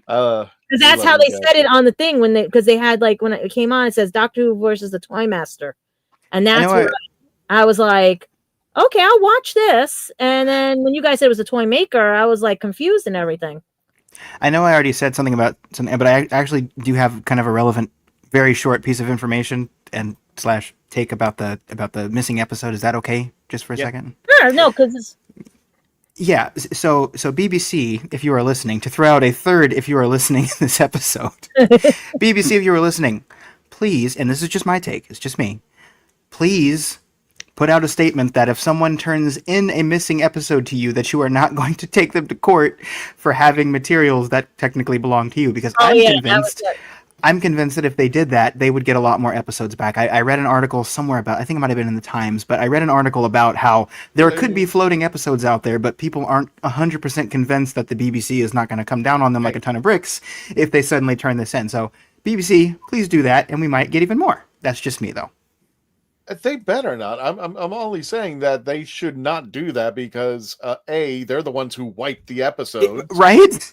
Because that's how they said it on the thing because they had, like, when it came on, it says Doctor Who versus the Toy Master, and that's where I was like, okay, I'll watch this. And then when you guys said it was a Toy Maker, I was like confused and everything. I know I already said something about something, but I actually do have kind of a relevant, very short piece of information and / take about the missing episode. Is that okay? Just for a second? Sure, no, because yeah. So BBC, if you are listening, to throw out a third, if you are listening to this episode, BBC, if you are listening, please, and this is just my take, it's just me, please put out a statement that if someone turns in a missing episode to you, that you are not going to take them to court for having materials that technically belong to you. Because I'm convinced that if they did that, they would get a lot more episodes back. I read an article somewhere about, I think it might have been in the Times, but I read an article about how there could be floating episodes out there, but people aren't 100% convinced that the BBC is not going to come down on them like a ton of bricks if they suddenly turn this in. So BBC, please do that, and we might get even more. That's just me, though. They better not. I'm only saying that they should not do that because they're the ones who wiped the episode, right?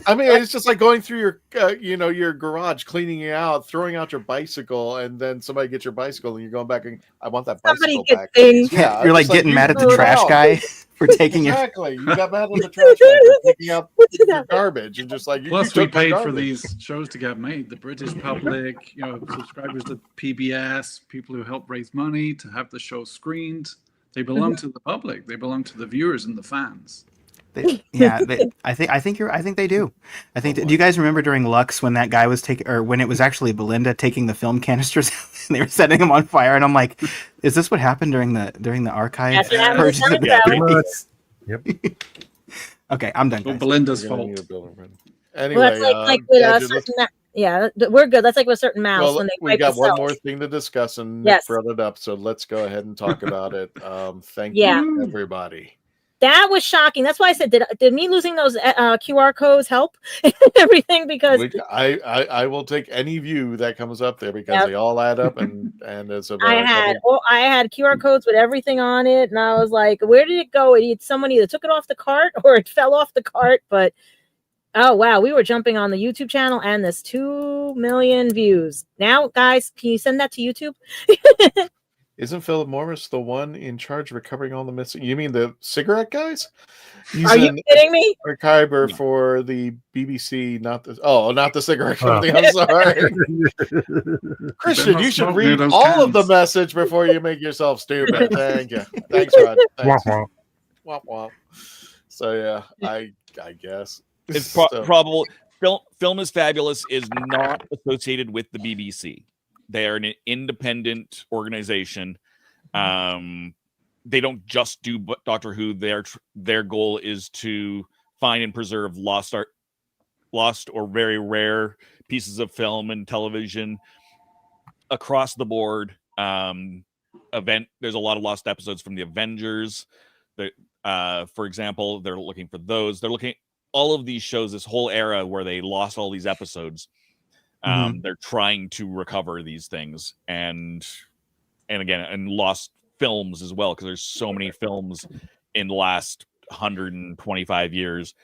I mean, it's just like going through your your garage, cleaning it out, throwing out your bicycle, and then somebody gets your bicycle, and you're going back and I want that bicycle back. Yeah, you're like getting mad at the trash guy for taking it. Exactly. You got mad at the trash guy for taking out your garbage and just like. Plus, we paid for these shows to get made. The British public, subscribers to PBS, people who help raise money to have the show screened. They belong to the public. They belong to the viewers and the fans. I think they do. I think. Do you guys remember during Lux when that guy was taking, or when it was actually Belinda taking the film canisters out and they were setting them on fire? And I'm like, is this what happened during the archive? That's what happened purges with of the Seinfeld. Pretty much. 80s? Yep. Okay, I'm done. Well, Guys. Belinda's You're gonna need fault. a building permit. Well, Anyway, that's like with Gadget, a certain we're good. That's like with a certain mouse well, when they we wipe got the one cells. more thing to discuss, and Yes. Nick brought it up, so let's go ahead and talk about it. Thank Yeah. you, everybody. That was shocking. That's why I said, did me losing those QR codes help everything? Because I will take any view that comes up there because they all add up, and it's about I had QR codes with everything on it, and I was like, where did it go? Someone either took it off the cart or it fell off the cart. But oh wow, we were jumping on the YouTube channel, and this 2 million views. Now, guys, can you send that to YouTube? Isn't Philip Morris the one in charge of recovering all the missing? You mean the cigarette guys? Are you kidding me? Archiver for the BBC, not the cigarette company. I'm sorry, Christian. You should read all of the message before you make yourself stupid. Thank you. Thanks, Rod. Thanks. Womp womp. So yeah, I guess It's probable. Film is Fabulous is not associated with the BBC. They are an independent organization. They don't just do Doctor Who. Their goal is to find and preserve lost or very rare pieces of film and television across the board. There's a lot of lost episodes from the Avengers. For example, they're looking for those. They're looking at all of these shows, this whole era where they lost all these episodes. They're trying to recover these things and lost films as well, because there's so many films in the last 125 years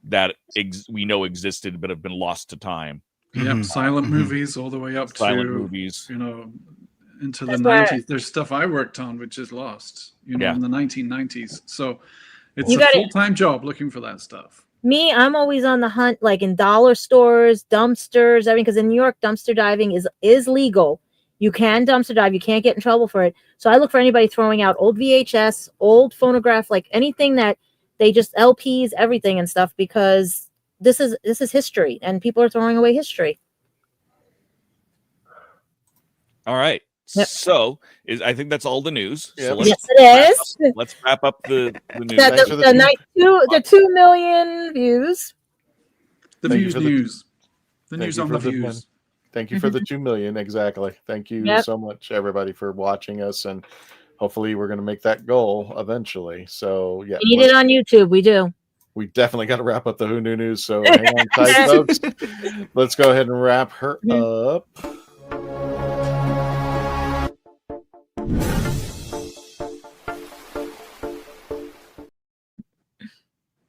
that we know existed but have been lost to time. Yep, silent movies all the way up Silent to movies, into the 90s. There's stuff I worked on which is lost, in the 1990s. So it's a full-time job looking for that stuff. Me, I'm always on the hunt, like in dollar stores, dumpsters, everything. Because in New York, dumpster diving is legal. You can dumpster dive. You can't get in trouble for it. So I look for anybody throwing out old VHS, old phonograph, like anything that they just LPs, everything and stuff, because this is history, and people are throwing away history. All right. Yep. So I think that's all the news. Yep. So yes, it is. Let's wrap up the news. The 2 million views. The news on the views. Thank you for the 2 million. Exactly. Thank you so much, everybody, for watching us, and hopefully we're going to make that goal eventually. So yeah, we need it on YouTube. We do. We definitely got to wrap up the Who Knew News. So hang on tight, folks. Let's go ahead and wrap her up.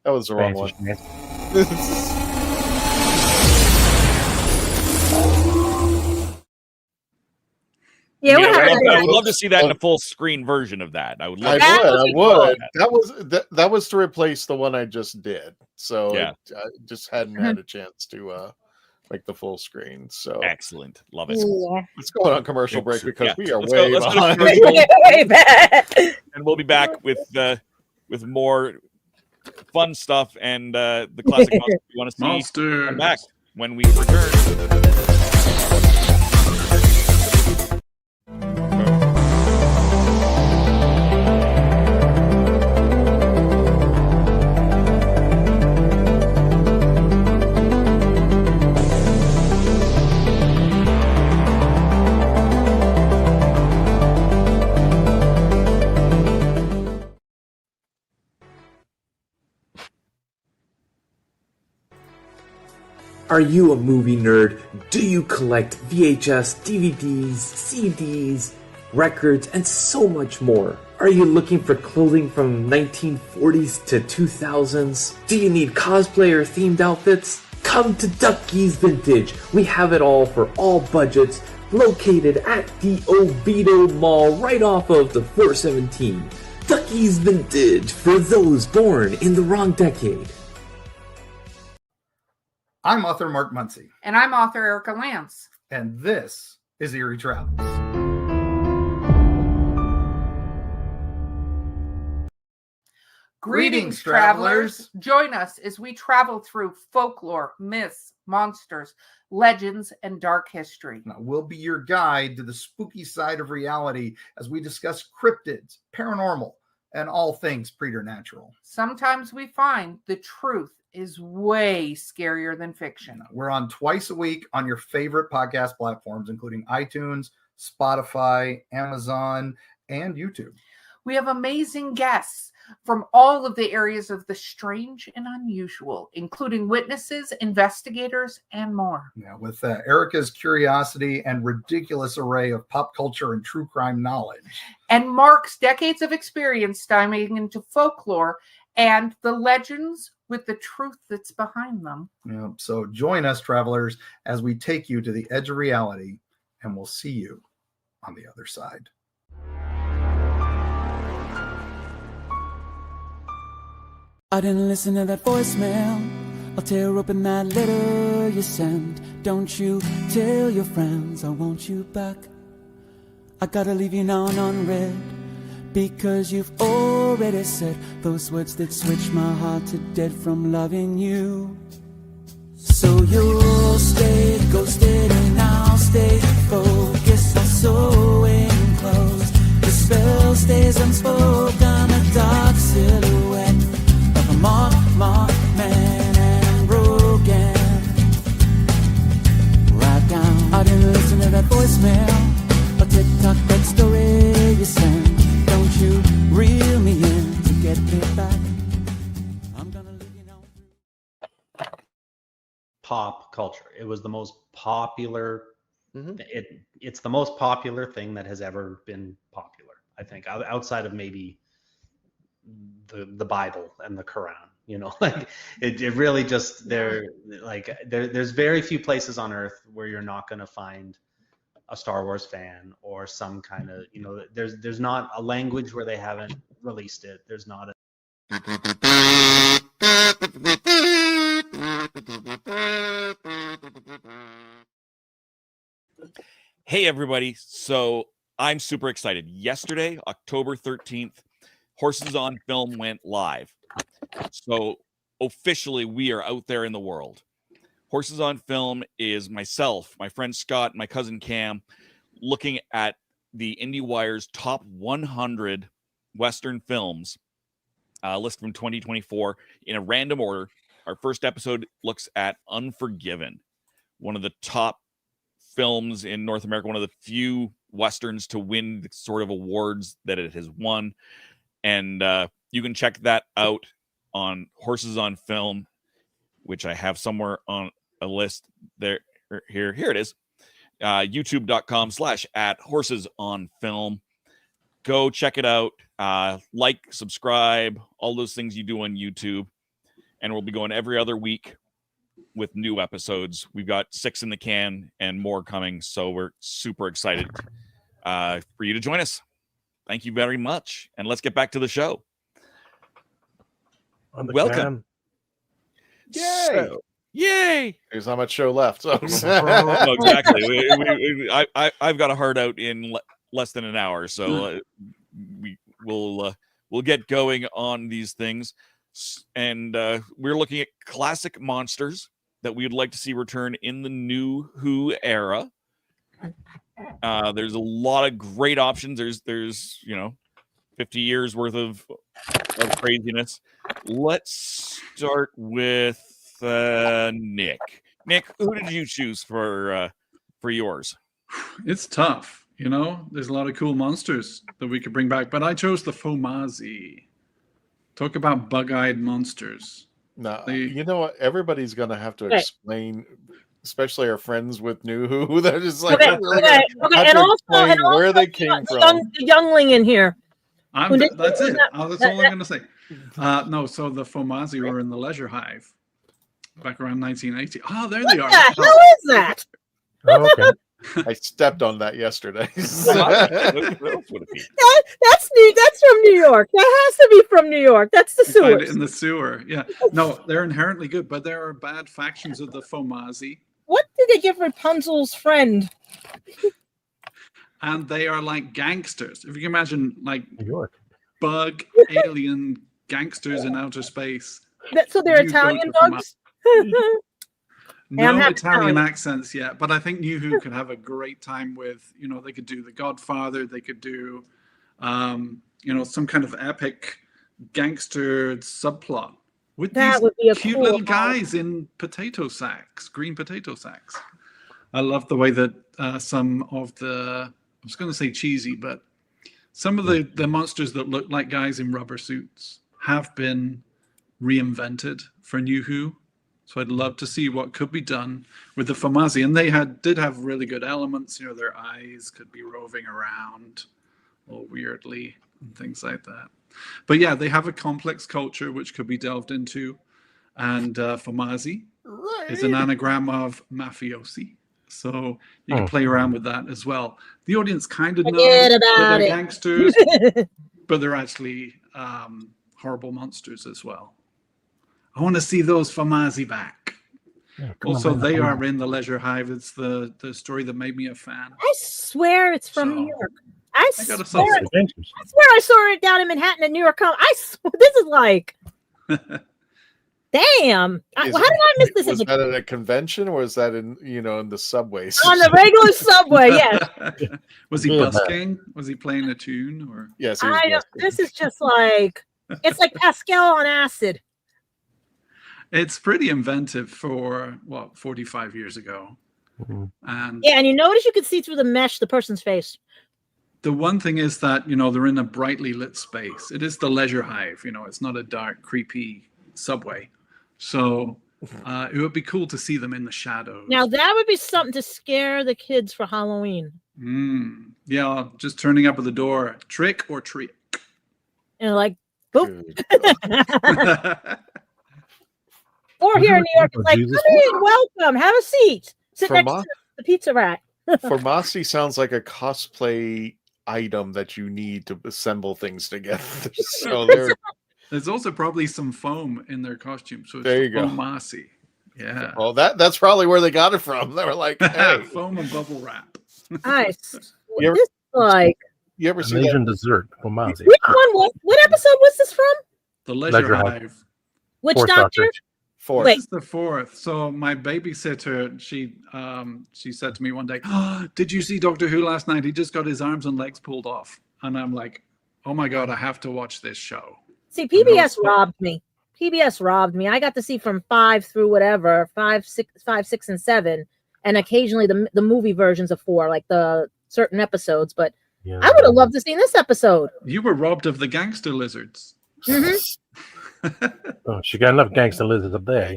That was the wrong one. I would love to see that in a full screen version of that. I would. I would. That was to replace the one I just did. So I just hadn't had a chance to make the full screen. So excellent, love it. Yeah. Let's go on commercial break because we are way behind. Way back. And we'll be back with more fun stuff and the classic monsters you want to see. Monsters. Come back when we return. Are you a movie nerd? Do you collect VHS, DVDs, CDs, records, and so much more? Are you looking for clothing from 1940s to 2000s? Do you need cosplayer themed outfits? Come to Ducky's Vintage. We have it all for all budgets, located at the Oviedo Mall right off of the 417. Ducky's Vintage for those born in the wrong decade. I'm author Mark Muncy. And I'm author Erica Lance. And this is Eerie Travels. Greetings, travelers. Join us as we travel through folklore, myths, monsters, legends, and dark history. Now, we'll be your guide to the spooky side of reality as we discuss cryptids, paranormal, and all things preternatural. Sometimes we find the truth is way scarier than fiction. We're on twice a week on your favorite podcast platforms, including iTunes, Spotify, Amazon, and YouTube. We have amazing guests from all of the areas of the strange and unusual, including witnesses, investigators, and more. Yeah, with Erica's curiosity and ridiculous array of pop culture and true crime knowledge. And Mark's decades of experience diving into folklore and the legends with the truth that's behind them. Yeah, so join us, travelers, as we take you to the edge of reality, and we'll see you on the other side. I didn't listen to that voicemail. I'll tear open that letter you sent. Don't you tell your friends I want you back. I gotta leave you now unread, because you've already said those words that switch my heart to dead from loving you. So you'll stay ghosted and I'll stay focused on sewing clothes. The spell stays unspoken, a dark silhouette of a mark man and broken. Right down, I didn't listen to that voicemail or TikTok that story you sent. Don't you reel me in to get me back. I'm gonna leave you now. Pop culture. It was the most popular. It's the most popular thing that has ever been popular, I think, outside of maybe the Bible and the Quran. You know, like it really just there's very few places on earth where you're not going to find a Star Wars fan or some kind of, you know, there's not a language where they haven't released it. There's not a Hey, everybody. So I'm super excited. Yesterday, October 13th, Horses on Film went live. So officially, we are out there in the world. Horses on Film is myself, my friend Scott, my cousin Cam, looking at the IndieWire's top 100 Western films list from 2024 in a random order. Our first episode looks at Unforgiven, one of the top films in North America, one of the few Westerns to win the sort of awards that it has won. And you can check that out on Horses on Film, which I have somewhere on a list there. Here it is. youtube.com/@horsesonfilm. Go check it out. Like, subscribe, all those things you do on YouTube. And we'll be going every other week with new episodes. We've got 6 in the can and more coming. So we're super excited for you to join us. Thank you very much. And let's get back to the show. Welcome. Yay! Yay! There's not much show left. So. No, exactly. I've got a hard out in less than an hour, so we'll get going on these things. And we're looking at classic monsters that we would like to see return in the new Who era. There's a lot of great options. There's 50 years worth of craziness. Let's start with Nick. Nick, who did you choose for yours? It's tough, There's a lot of cool monsters that we could bring back, but I chose the Fomazi. Talk about bug-eyed monsters. No, you know what? Everybody's gonna have to explain, especially our friends with NuWHO. They're just like, okay. And also where they came from. The youngling in here. That's it. That's all I'm gonna say. No, so the Fomazi were in the Leisure Hive back around 1980. Oh, there they are. What the hell is that? Oh, okay. I stepped on that yesterday. That's from New York. That has to be from New York. That's the sewer. In the sewer. Yeah. No, they're inherently good, but there are bad factions of the Fomazi. What did they give Rapunzel's friend? And they are like gangsters. If you can imagine, like New York, bug alien gangsters in outer space. So they're New Italian culture from bugs? No I'm Italian having accents yet, but I think NuWHO could have a great time with, they could do The Godfather, they could do, some kind of epic gangster subplot with That these would be a cute cool little guys in potato sacks, green potato sacks. I love the way that some of I was going to say cheesy, but some of the monsters that look like guys in rubber suits have been reinvented for NuWHO. So I'd love to see what could be done with the Famazi. And they did have really good elements. Their eyes could be roving around all weirdly and things like that. But yeah, they have a complex culture which could be delved into. And Famazi is an anagram of mafiosi. So you can play around with that as well. The audience kind of knows that they're gangsters, but they're actually horrible monsters as well. I want to see those Famazi back. Yeah, also, they are in the Leisure Hive. It's the story that made me a fan. I swear it's from New York. I swear I saw it down in Manhattan at New York. This is like, damn. How did I miss this? Was that at a convention, or was that in the subways? On the regular subway, yes. Was he busking? Was he playing a tune? Or yes, this is just like, it's like Pascal on acid. It's pretty inventive for 45 years ago. Mm-hmm. And you notice you can see through the mesh the person's face. The one thing is that they're in a brightly lit space. It is the Leisure Hive. It's not a dark, creepy subway. So it would be cool to see them in the shadows. Now that would be something to scare the kids for Halloween. Yeah, just turning up at the door, trick or treat. And like, boop. Or here in New York, it's like, come in, welcome, have a seat. Sit next to the pizza rack. Famazi sounds like a cosplay item that you need to assemble things together. So there's also probably some foam in their costume. So it's there you go. Famazi. Yeah. Well, that's probably where they got it from. They were like, hey. Foam and bubble wrap. Nice. You ever see Asian dessert? Famazi. Which one what episode was this from? The Leisure Hive. Which doctor? Fourth. This is the fourth. So my babysitter, she said to me one day, did you see Doctor Who last night? He just got his arms and legs pulled off. And I'm like, oh my God, I have to watch this show. See, PBS robbed me. PBS robbed me. I got to see from 5 through whatever, 5, 6, and 7. And occasionally the movie versions of 4, like the certain episodes. But I would have loved to see this episode. You were robbed of the gangster lizards. Mm-hmm. Oh, she got enough gangster lizards up there.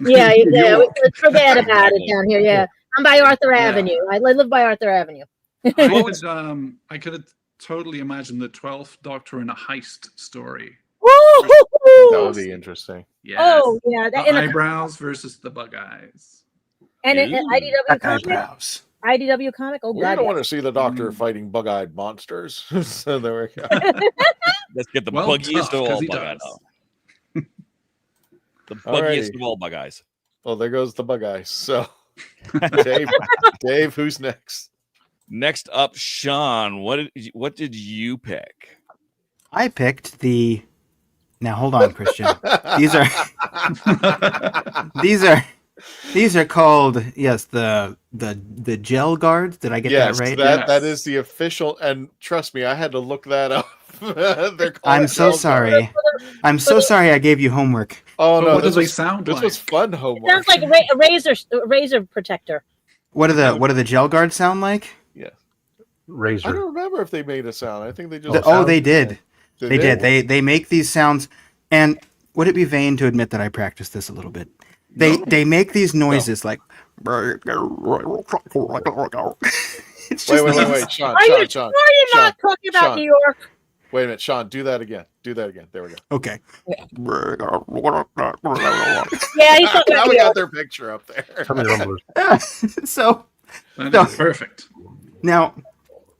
Yeah, we forget about it down here. Yeah, I'm by Arthur Avenue. I live by Arthur Avenue. I could have totally imagined the 12th Doctor in a heist story. That would be interesting. Yes. Oh, yeah. The eyebrows versus the bug eyes. And IDW comic. IDW comic. Oh, God. I don't want to see the Doctor fighting bug-eyed monsters. So there we go. Let's get the buggiest of all bug eyes. The buggiest of all bug eyes. Well, there goes the bug eyes. So, Dave, who's next? Next up, Sean. What did you pick? I picked the. Now hold on, Christian. These are called the gel guards. Did I get that right? That is the official. And trust me, I had to look that up. I'm so sorry. I'm so sorry. I gave you homework. Oh no! What does they sound like? This was fun homework. It sounds like a razor protector. What do the gel guards sound like? Yeah, razor. I don't remember if they made a sound. I think they just. They did. They did. They make these sounds. And would it be vain to admit that I practiced this a little bit? They make these noises like. Wait, Sean. Are you sure you're not talking about New York? Wait a minute, Sean. Do that again. There we go. Okay. Yeah, now we got their picture up there. So perfect. Now,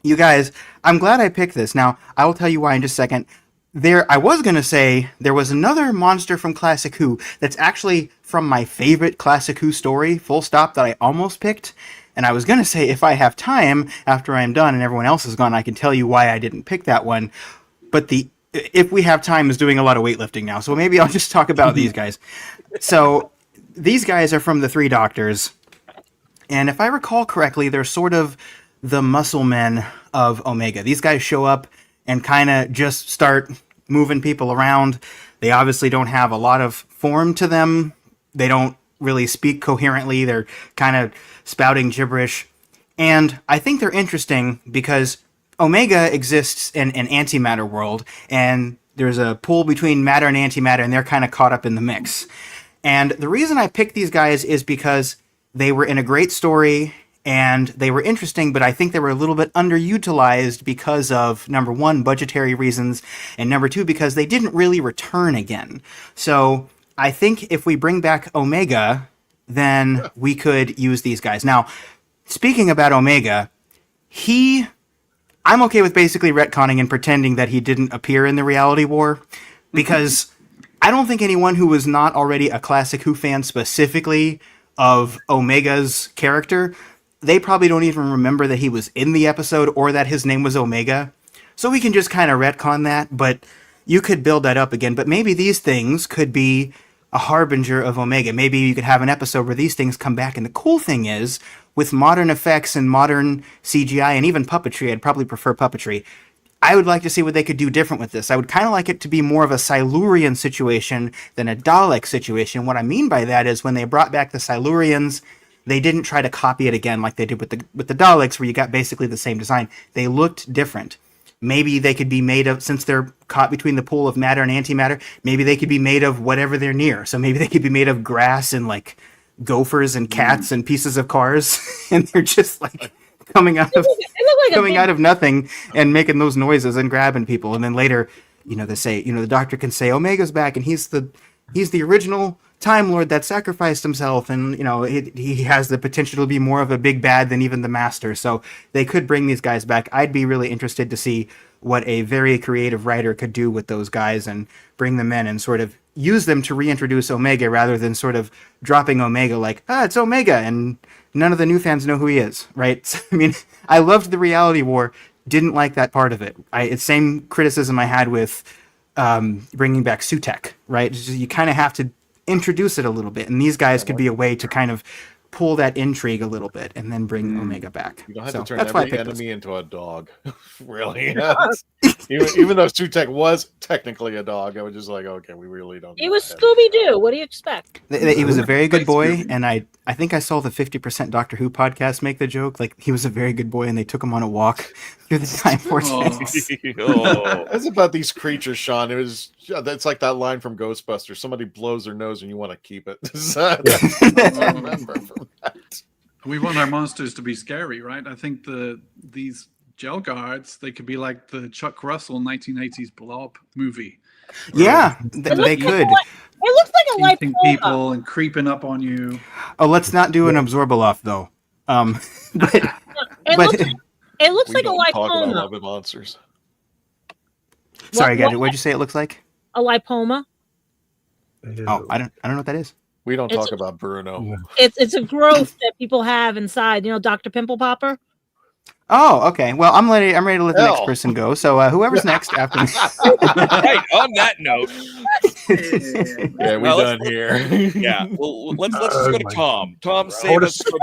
you guys, I'm glad I picked this. Now, I will tell you why in just a second. I was going to say there was another monster from Classic Who that's actually from my favorite Classic Who story, full stop, that I almost picked. And I was going to say, if I have time after I'm done and everyone else is gone, I can tell you why I didn't pick that one. But if we have time, is doing a lot of weightlifting now. So maybe I'll just talk about these guys. So these guys are from the Three Doctors. And if I recall correctly, they're sort of the muscle men of Omega. These guys show up and kind of just start moving people around. They obviously don't have a lot of form to them. They don't really speak coherently. They're kind of spouting gibberish. And I think they're interesting because Omega exists in an antimatter world, and there's a pull between matter and antimatter, and they're kind of caught up in the mix. And the reason I picked these guys is because they were in a great story, and they were interesting, but I think they were a little bit underutilized because of, number one, budgetary reasons, and number two, because they didn't really return again. So I think if we bring back Omega, then we could use these guys. Now, speaking about Omega, I'm okay with basically retconning and pretending that he didn't appear in the reality war, because I don't think anyone who was not already a classic Who fan specifically of Omega's character, they probably don't even remember that he was in the episode or that his name was Omega. So we can just kind of retcon that, but you could build that up again. But maybe these things could be a harbinger of Omega. Maybe you could have an episode where these things come back. And the cool thing is, with modern effects and modern CGI and even puppetry, I'd probably prefer puppetry, I would like to see what they could do different with this. I would kind of like it to be more of a Silurian situation than a Dalek situation. What I mean by that is when they brought back the Silurians, they didn't try to copy it again like they did with the Daleks, where you got basically the same design. They looked different. Maybe they could be made of, since they're caught between the pool of matter and antimatter, maybe they could be made of whatever they're near. So maybe they could be made of grass and like gophers and cats and pieces of cars, and they're just like coming out of nothing and making those noises and grabbing people. And then later, they say, the Doctor can say Omega's back, and he's the original Time Lord that sacrificed himself, and he has the potential to be more of a big bad than even the Master. So they could bring these guys back. I'd be really interested to see what a very creative writer could do with those guys and bring them in and sort of use them to reintroduce Omega, rather than sort of dropping Omega like, it's Omega, and none of the new fans know who he is, right? So, I mean, I loved the Reality War, didn't like that part of it. It's same criticism I had with bringing back Sutek, right? You kind of have to introduce it a little bit, and these guys could be a way to kind of pull that intrigue a little bit and then bring Omega back. You don't have to turn that's every enemy into a dog. Really. Even though Sutek was technically a dog, I was just like, okay, we really don't. He was Scooby-Doo. What do you expect? He was a very good boy, and I think I saw the 50% Doctor Who podcast make the joke, like he was a very good boy and they took him on a walk through the time vortex. That's about these creatures, Sean. That's like that line from Ghostbusters. Somebody blows their nose and you want to keep it. I remember from that. We want our monsters to be scary, right? I think these gel guards, they could be like the Chuck Russell 1980s Blob movie. Yeah, they could. It looks like a Eating lipoma. people and creeping up on you. Oh, let's not do an Absorbaloff though. It looks like a Talk about lipoma. loving monsters. Sorry, Gadget. What'd you say it looks like? A lipoma. Oh, I don't know what that is. We don't talk about Bruno. It's a growth that people have inside. Dr. Pimple Popper. Oh, okay. Well, I'm ready to let the next person go. So whoever's next after me. Right, on that note. Yeah, we're done here. Yeah. Well, let's just go to Tom. Tom, save us from...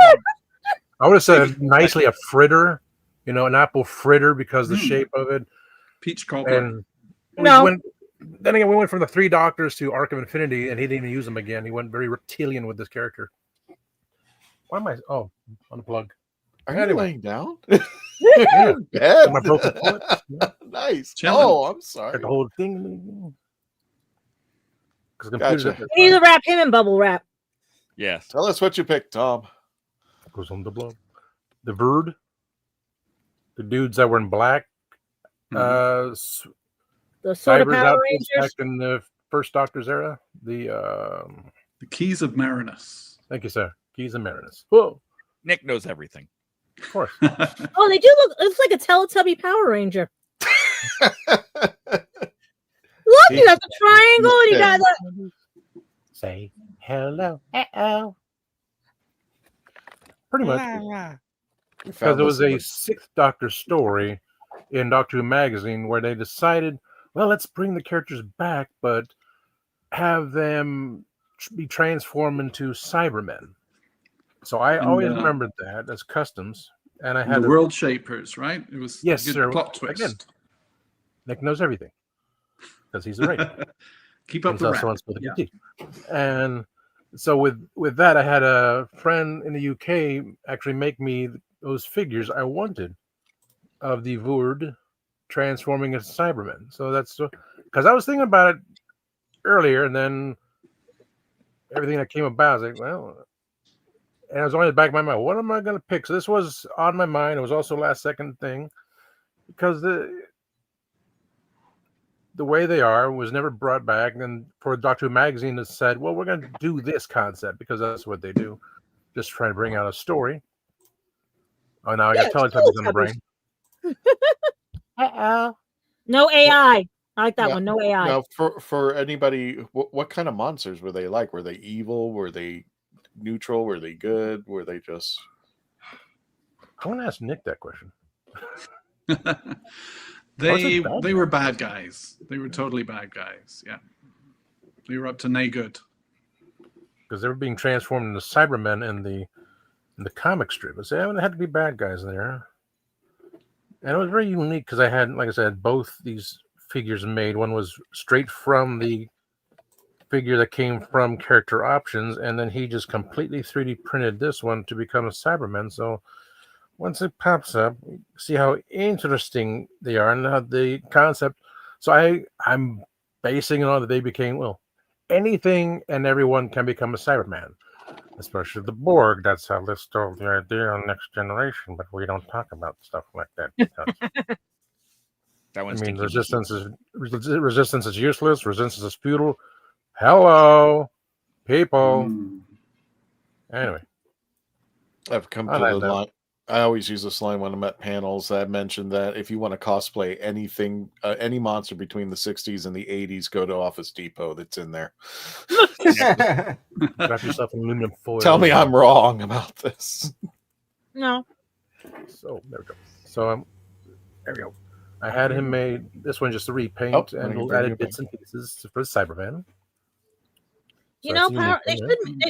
I would have said nicely a fritter, an apple fritter because the shape of it. Peach cobbler. And No. Then again, we went from the Three Doctors to Arc of Infinity, and he didn't even use them again. He went very reptilian with this character. Why am I? Oh, unplug. Are you laying down? Yeah. Bad. My broken foot. Yeah. Nice. Chilling. Oh, I'm sorry. The whole thing. Gotcha. You need to wrap him in bubble wrap. Yes. Tell us what you picked, Tom. Goes on the blow. The Bird. The dudes that were in black. The sort of Cybers Power outfits Rangers. back in the first Doctor's era. The Keys of Marinus. Thank you, sir. Keys of Marinus. Whoa. Nick knows everything. Of course. Oh, they do look. It's like a Teletubby Power Ranger. Look, you got the triangle, and you got the. Say hello. Pretty much. Because it was a Sixth Doctor story in Doctor Who magazine where they decided, well, let's bring the characters back, but have them be transformed into Cybermen. So I always remembered that as customs, and I had the World Shapers, right? It was yes, a good sir. plot twist. Again, Nick knows everything because he's a writer. Keep up the rap. Yeah. And so with that, I had a friend in the UK actually make me those figures I wanted of the Voord transforming into Cybermen. So that's because I was thinking about it earlier, and then everything that came about, I was like, well, and I was only in the back of my mind, what am I going to pick? So this was on my mind. It was also a last second thing because the way they are was never brought back. And for Doctor Who magazine, it said, well, we're going to do this concept because that's what they do. Just trying to bring out a story. Oh, now I got Teletubbies on the brain. No AI. I like that one. No AI. Now, for anybody, what kind of monsters were they like? Were they evil? Were they neutral? Were they good? Were they just... I want to ask Nick that question. They were bad guys. They were totally bad guys. Yeah. They were up to no good. Because they were being transformed into Cybermen in the comic strip. I said, there had to be bad guys in there. And it was very unique because I had, like I said, both these figures made. One was straight from the figure that came from Character Options, and then he just completely 3D printed this one to become a Cyberman. So once it pops up, see how interesting they are and how the concept. So I'm basing it on that they became, well, anything and everyone can become a Cyberman, especially the Borg. That's how they stole the idea on Next Generation, but we don't talk about stuff like that. That one's resistance is useless. Resistance is futile. Hello, people. Anyway, I've come to the line. I always use this line when I'm at panels. I mentioned that if you want to cosplay anything, any monster between the 60s and the 80s, go to Office Depot. That's in there. Wrap yourself in aluminum foil. Tell me I'm wrong about this. No. So there we go. So there we go. I had him made this one just to repaint and added bits and pieces for the Cyberman. You know,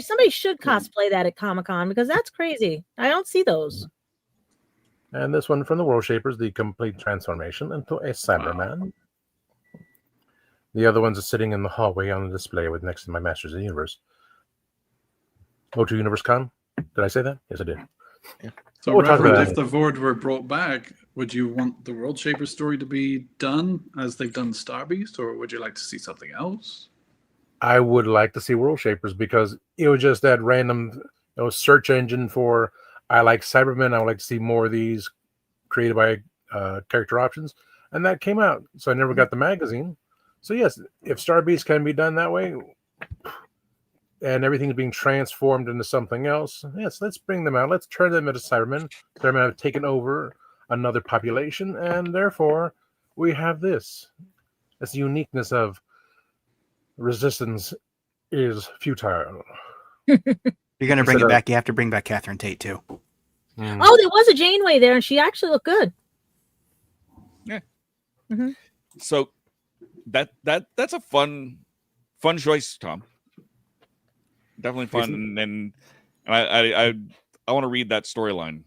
somebody should cosplay that at Comic-Con because that's crazy. I don't see those. And this one from the World Shapers, the complete transformation into a Cyberman. Wow. The other ones are sitting in the hallway on the display with next to my Masters of the Universe. WHOuniverse Con. Did I say that? Yes, I did. Yeah. So, Reverend, if the Voord were brought back, would you want the World Shaper story to be done as they've done Star Beast, or would you like to see something else? I would like to see World Shapers because it was just that random search engine for I like Cybermen. I would like to see more of these created by Character Options. And that came out. So I never got the magazine. So yes, if Star Beast can be done that way and everything's being transformed into something else, yes, let's bring them out. Let's turn them into Cybermen. Cybermen have taken over another population. And therefore, we have this. It's the uniqueness of resistance is futile. You're going to bring it back. You have to bring back Catherine Tate too. Oh, there was a Janeway there, and she actually looked good. Yeah. Mm-hmm. So that's a fun choice, Tom. Definitely fun, and I want to read that storyline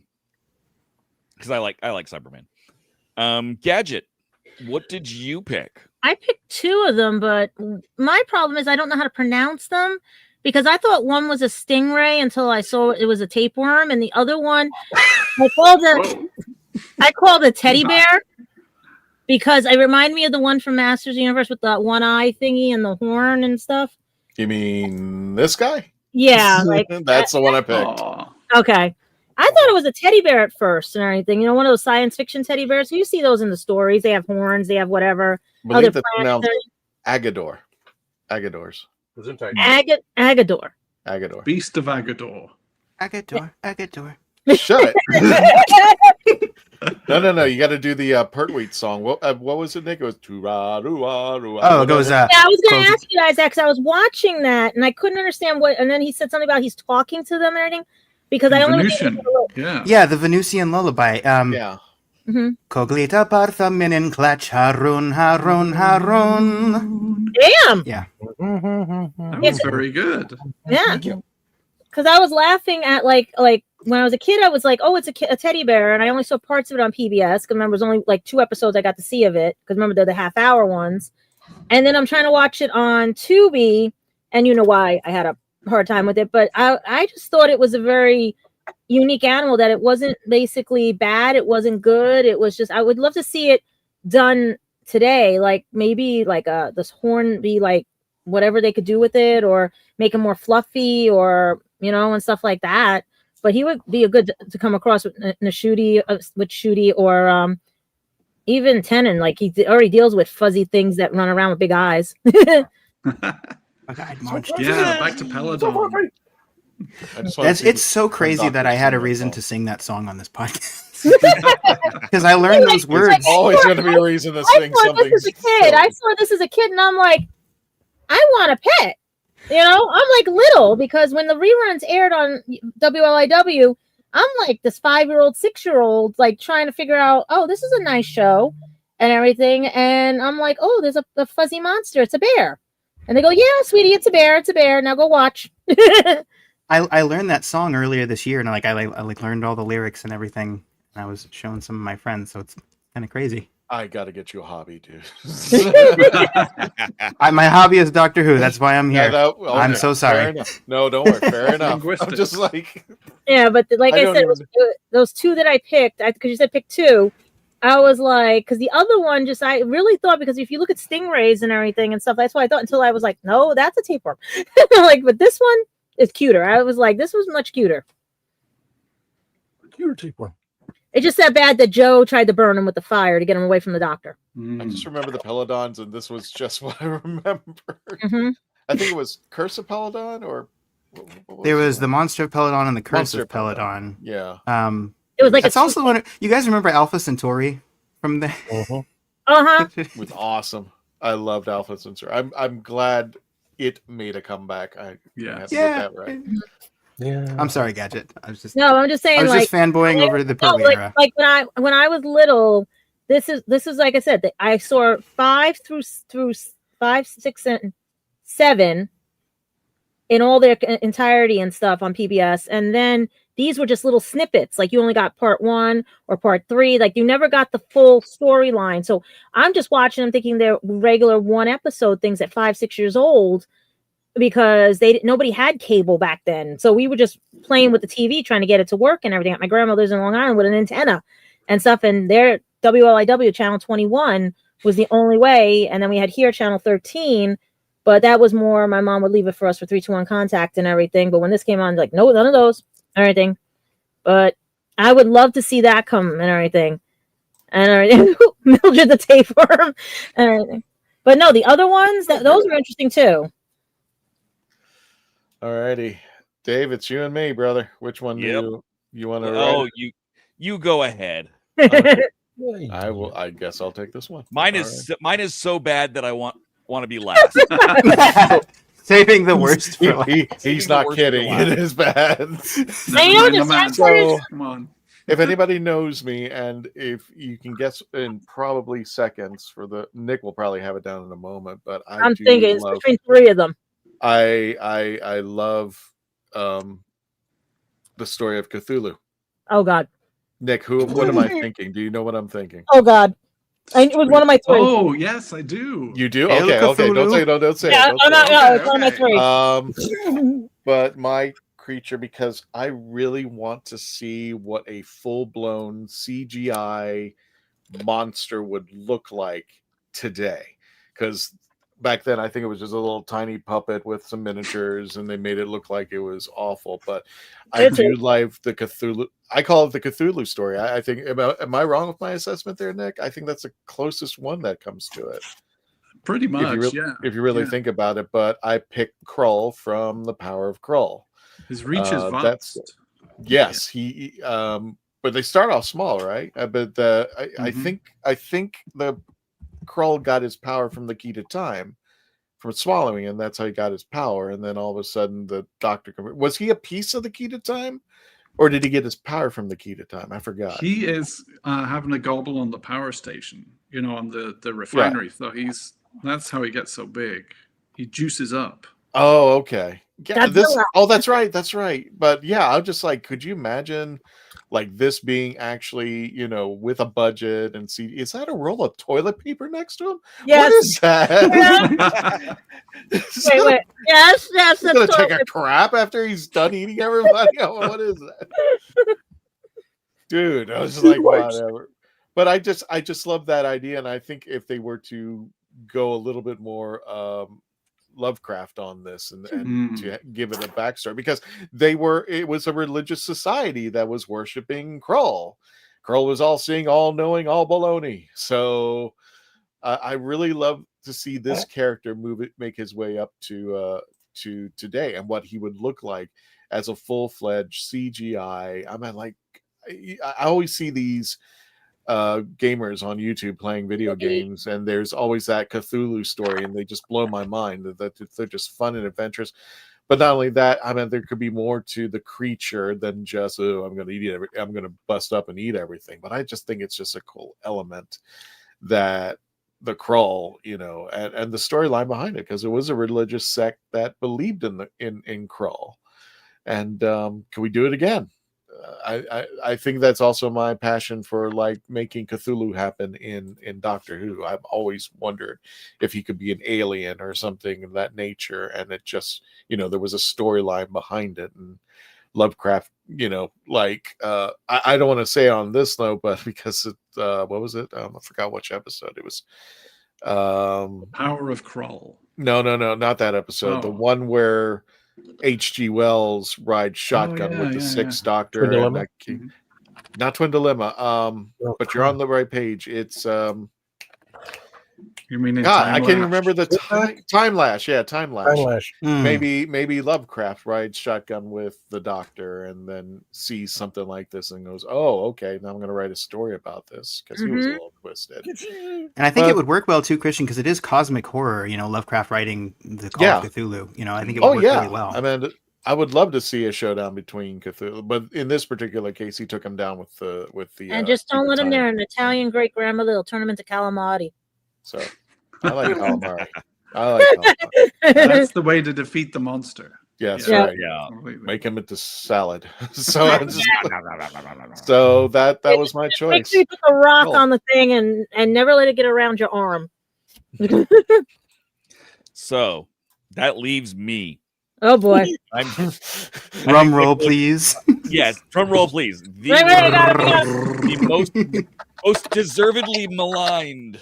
because I like Cyberman. Gadget, what did you pick? I picked two of them, but my problem is I don't know how to pronounce them because I thought one was a stingray until I saw it was a tapeworm, and the other one I called a teddy bear because it reminded me of the one from Masters of the Universe with the one eye thingy and the horn and stuff. You mean this guy? Yeah, like that's the one I picked. Okay. I thought it was a teddy bear at first and everything. You know, one of those science fiction teddy bears. You see those in the stories. They have horns. They have whatever. I believe that's pronounced Agador. Agadors. Agador. Agador. Beast of Agador. Agador. Shut it. No. You got to do the Pertwee song. What was it, Nick? It was Oh, it goes. Yeah, I was going to ask you guys that because I was watching that and I couldn't understand what. And then he said something about he's talking to them and everything. Because I only Venusian. Yeah, the Venusian lullaby. Yeah. Coglita Partha Minin Klatch Harun Harun Harun. Damn. Yeah. That was very good. Yeah. Thank you. Because I was laughing at like when I was a kid, I was like, oh, it's a teddy bear, and I only saw parts of it on PBS. Because remember, it was only like 2 episodes I got to see of it. Because remember, they're the half-hour ones. And then I'm trying to watch it on Tubi, and you know why I had a hard time with it. But I just thought it was a very unique animal, that it wasn't basically bad, it wasn't good, it was just, I would love to see it done today, like maybe like this horn be like whatever they could do with it, or make it more fluffy, or and stuff like that. But he would be a good to come across with Shooty, or even Tenon. Like he already deals with fuzzy things that run around with big eyes. Yeah, back to Peladon. It's so crazy that I had a reason to sing that song on this podcast. Because I learned those words. There's always going to be a reason to sing something. I saw this as a kid, and I'm like, I want a pet. I'm like little, because when the reruns aired on WLIW, I'm like this 5-year-old, 6-year-old, like trying to figure out, oh, this is a nice show and everything. And I'm like, oh, there's a fuzzy monster. It's a bear. And they go, yeah, sweetie, it's a bear. It's a bear. Now go watch. I learned that song earlier this year, and I learned all the lyrics and everything. And I was showing some of my friends, so it's kind of crazy. I gotta get you a hobby, dude. My hobby is Doctor Who. That's why I'm here. Yeah, I'm so sorry. No, don't worry. Fair enough. I'm just like, yeah, but like I said, those 2 that I picked, because you said pick 2. I was like, because the other one, I really thought, because if you look at stingrays and everything and stuff, that's what I thought, until I was like, no, that's a tapeworm. Like, but this one is cuter. I was like, this was much cuter. Cuter tapeworm. It's just that bad that Joe tried to burn him with the fire to get him away from the doctor. I just remember the Peladons, and this was just what I remember. I think it was Curse of Peladon, or there was the Monster of Peladon and the Curse of Peladon. Yeah. It was like it's also one. You guys remember Alpha Centauri from the? With awesome. I loved Alpha Centauri. I'm glad it made a comeback. That right. Yeah. I'm sorry, Gadget. I'm just saying. I was just fanboying over the Pearly era. Like when I was little, this is like I said, I saw 5 through 5, 6, and 7 in all their entirety and stuff on PBS, and then these were just little snippets. Like you only got part 1 or part 3. Like you never got the full storyline. So I'm just watching them, thinking they're regular 1 episode things at 5, 6 years old, because nobody had cable back then. So we were just playing with the TV, trying to get it to work and everything. At my grandmother's in Long Island with an antenna and stuff. And their WLIW channel 21 was the only way. And then we had here channel 13, but that was more, my mom would leave it for us for 3-2-1 contact and everything. But when this came on, like, no, none of those, everything. But I would love to see that come and everything. And everything. Mildred the tapeworm and everything. But no, the other ones, those were interesting too. Alrighty, Dave, it's you and me, brother. Which one do you want to? Oh, you go ahead. I will. I guess I'll take this one. Mine is so bad that I want to be last. Saving the worst for last. He's not kidding. It is bad. Come on. If anybody knows me, and if you can guess in probably seconds, Nick will probably have it down in a moment. But I'm thinking it's between 3 of them. I love the story of Cthulhu. Oh God, Nick, what am I thinking? Do you know what I'm thinking? Oh God, it was one of my 3. Oh yes, I do. You do? Okay. Don't say it. Don't say it. No, it's one of my 3. But my creature, because I really want to see what a full-blown CGI monster would look like today, because back then, I think it was just a little tiny puppet with some miniatures, and they made it look like it was awful. But I do like the Cthulhu. I call it the Cthulhu story. I think. Am I wrong with my assessment there, Nick? I think that's the closest one that comes to it. Pretty much, if you really think about it. But I picked Krull from The Power of Krull. His reach is vast. Yes, he. But they start off small, right? But I think the Krull got his power from the key to time, from swallowing, and that's how he got his power. And then all of a sudden, the Doctor was he a piece of the key to time? Or did he get his power from the key to time? I forgot. He is having a gobble on the power station, on the refinery. So that's how he gets so big. He juices up. Oh, okay. Yeah, Godzilla. that's right. That's right. But yeah, I'm just like, could you imagine like this being actually, with a budget and see, is that a roll of toilet paper next to him? Yes. What is that? Wait. Yes. He's gonna take a crap after he's done eating everybody. What is that? Dude, I was just like, whatever. But I just love that idea. And I think if they were to go a little bit more Lovecraft on this and to give it a backstory, because it was a religious society that was worshiping Krull. Krull was all seeing, all knowing, all baloney. So I really love to see this character make his way up to today and what he would look like as a full-fledged CGI. I mean, like, I always see these gamers on YouTube playing video games, and there's always that Cthulhu story, and they just blow my mind that they're just fun and adventurous. But not only that, I mean, there could be more to the creature than just, I'm going to bust up and eat everything. But I just think it's just a cool element that the Krull, and the storyline behind it, because it was a religious sect that believed in Krull. And can we do it again? I think that's also my passion for like making Cthulhu happen in Doctor Who. I've always wondered if he could be an alien or something of that nature, and it just there was a storyline behind it. And Lovecraft, I don't want to say on this note, but because it what was it? I forgot which episode it was. Power of Krull. No, not that episode. The one where H.G. Wells rides shotgun with the Sixth Doctor. Not Twin Dilemma. But you're on the right page. It's you mean God, I can't remember the Time Lash. Yeah, Time Lash. Time Lash. Maybe Lovecraft rides shotgun with the Doctor and then sees something like this and goes, "Oh, okay, now I'm going to write a story about this," because he was a little twisted. And I think it would work well too, Christian, because it is cosmic horror. Lovecraft writing the Call of Cthulhu. I think it would work really well. I mean, I would love to see a showdown between Cthulhu, but in this particular case, he took him down with the. And just don't let him near an Italian great grandmother. They'll turn him into calamari. So I like calamari. Calamari. That's the way to defeat the monster. Yes, Yeah. right. Yeah. Make him into salad. So I just, so that was my choice. Make sure you put a rock on the thing and never let it get around your arm. So that leaves me. Oh boy. Drum roll, please. Yes, drum roll, please. The most deservedly maligned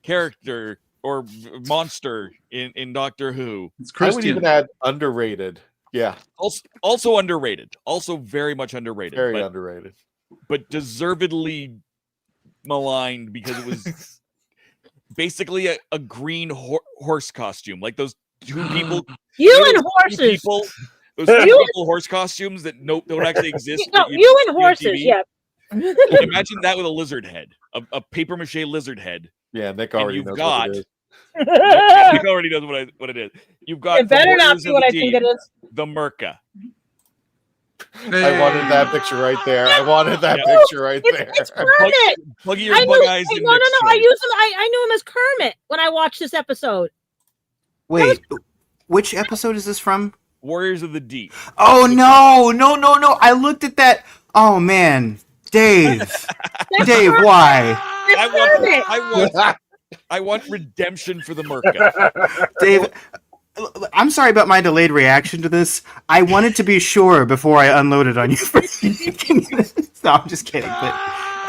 character or monster in Doctor Who. I would even add underrated. Yeah. Also underrated. Also very much underrated. Very underrated. But deservedly maligned because it was basically a green horse costume. Like those two people. You and horses. Those two people horse costumes that don't actually exist. No, you and horses, yeah. Imagine that with a lizard head, a paper mache lizard head. Yeah, Nick already knows what it is. Nick already knows what it is. You've got. It better not be what I think it is. The Merca. I wanted that picture right there. I wanted that picture right there. It's Kermit. Plug your bug eyes in. No. I use him. I knew him as Kermit when I watched this episode. Wait, which episode is this from? Warriors of the Deep. Oh no! I looked at that. Oh man, Dave, why? I want redemption for the Merca. Dave, I'm sorry about my delayed reaction to this. I wanted to be sure before I unloaded on you for making this. No, I'm just kidding. But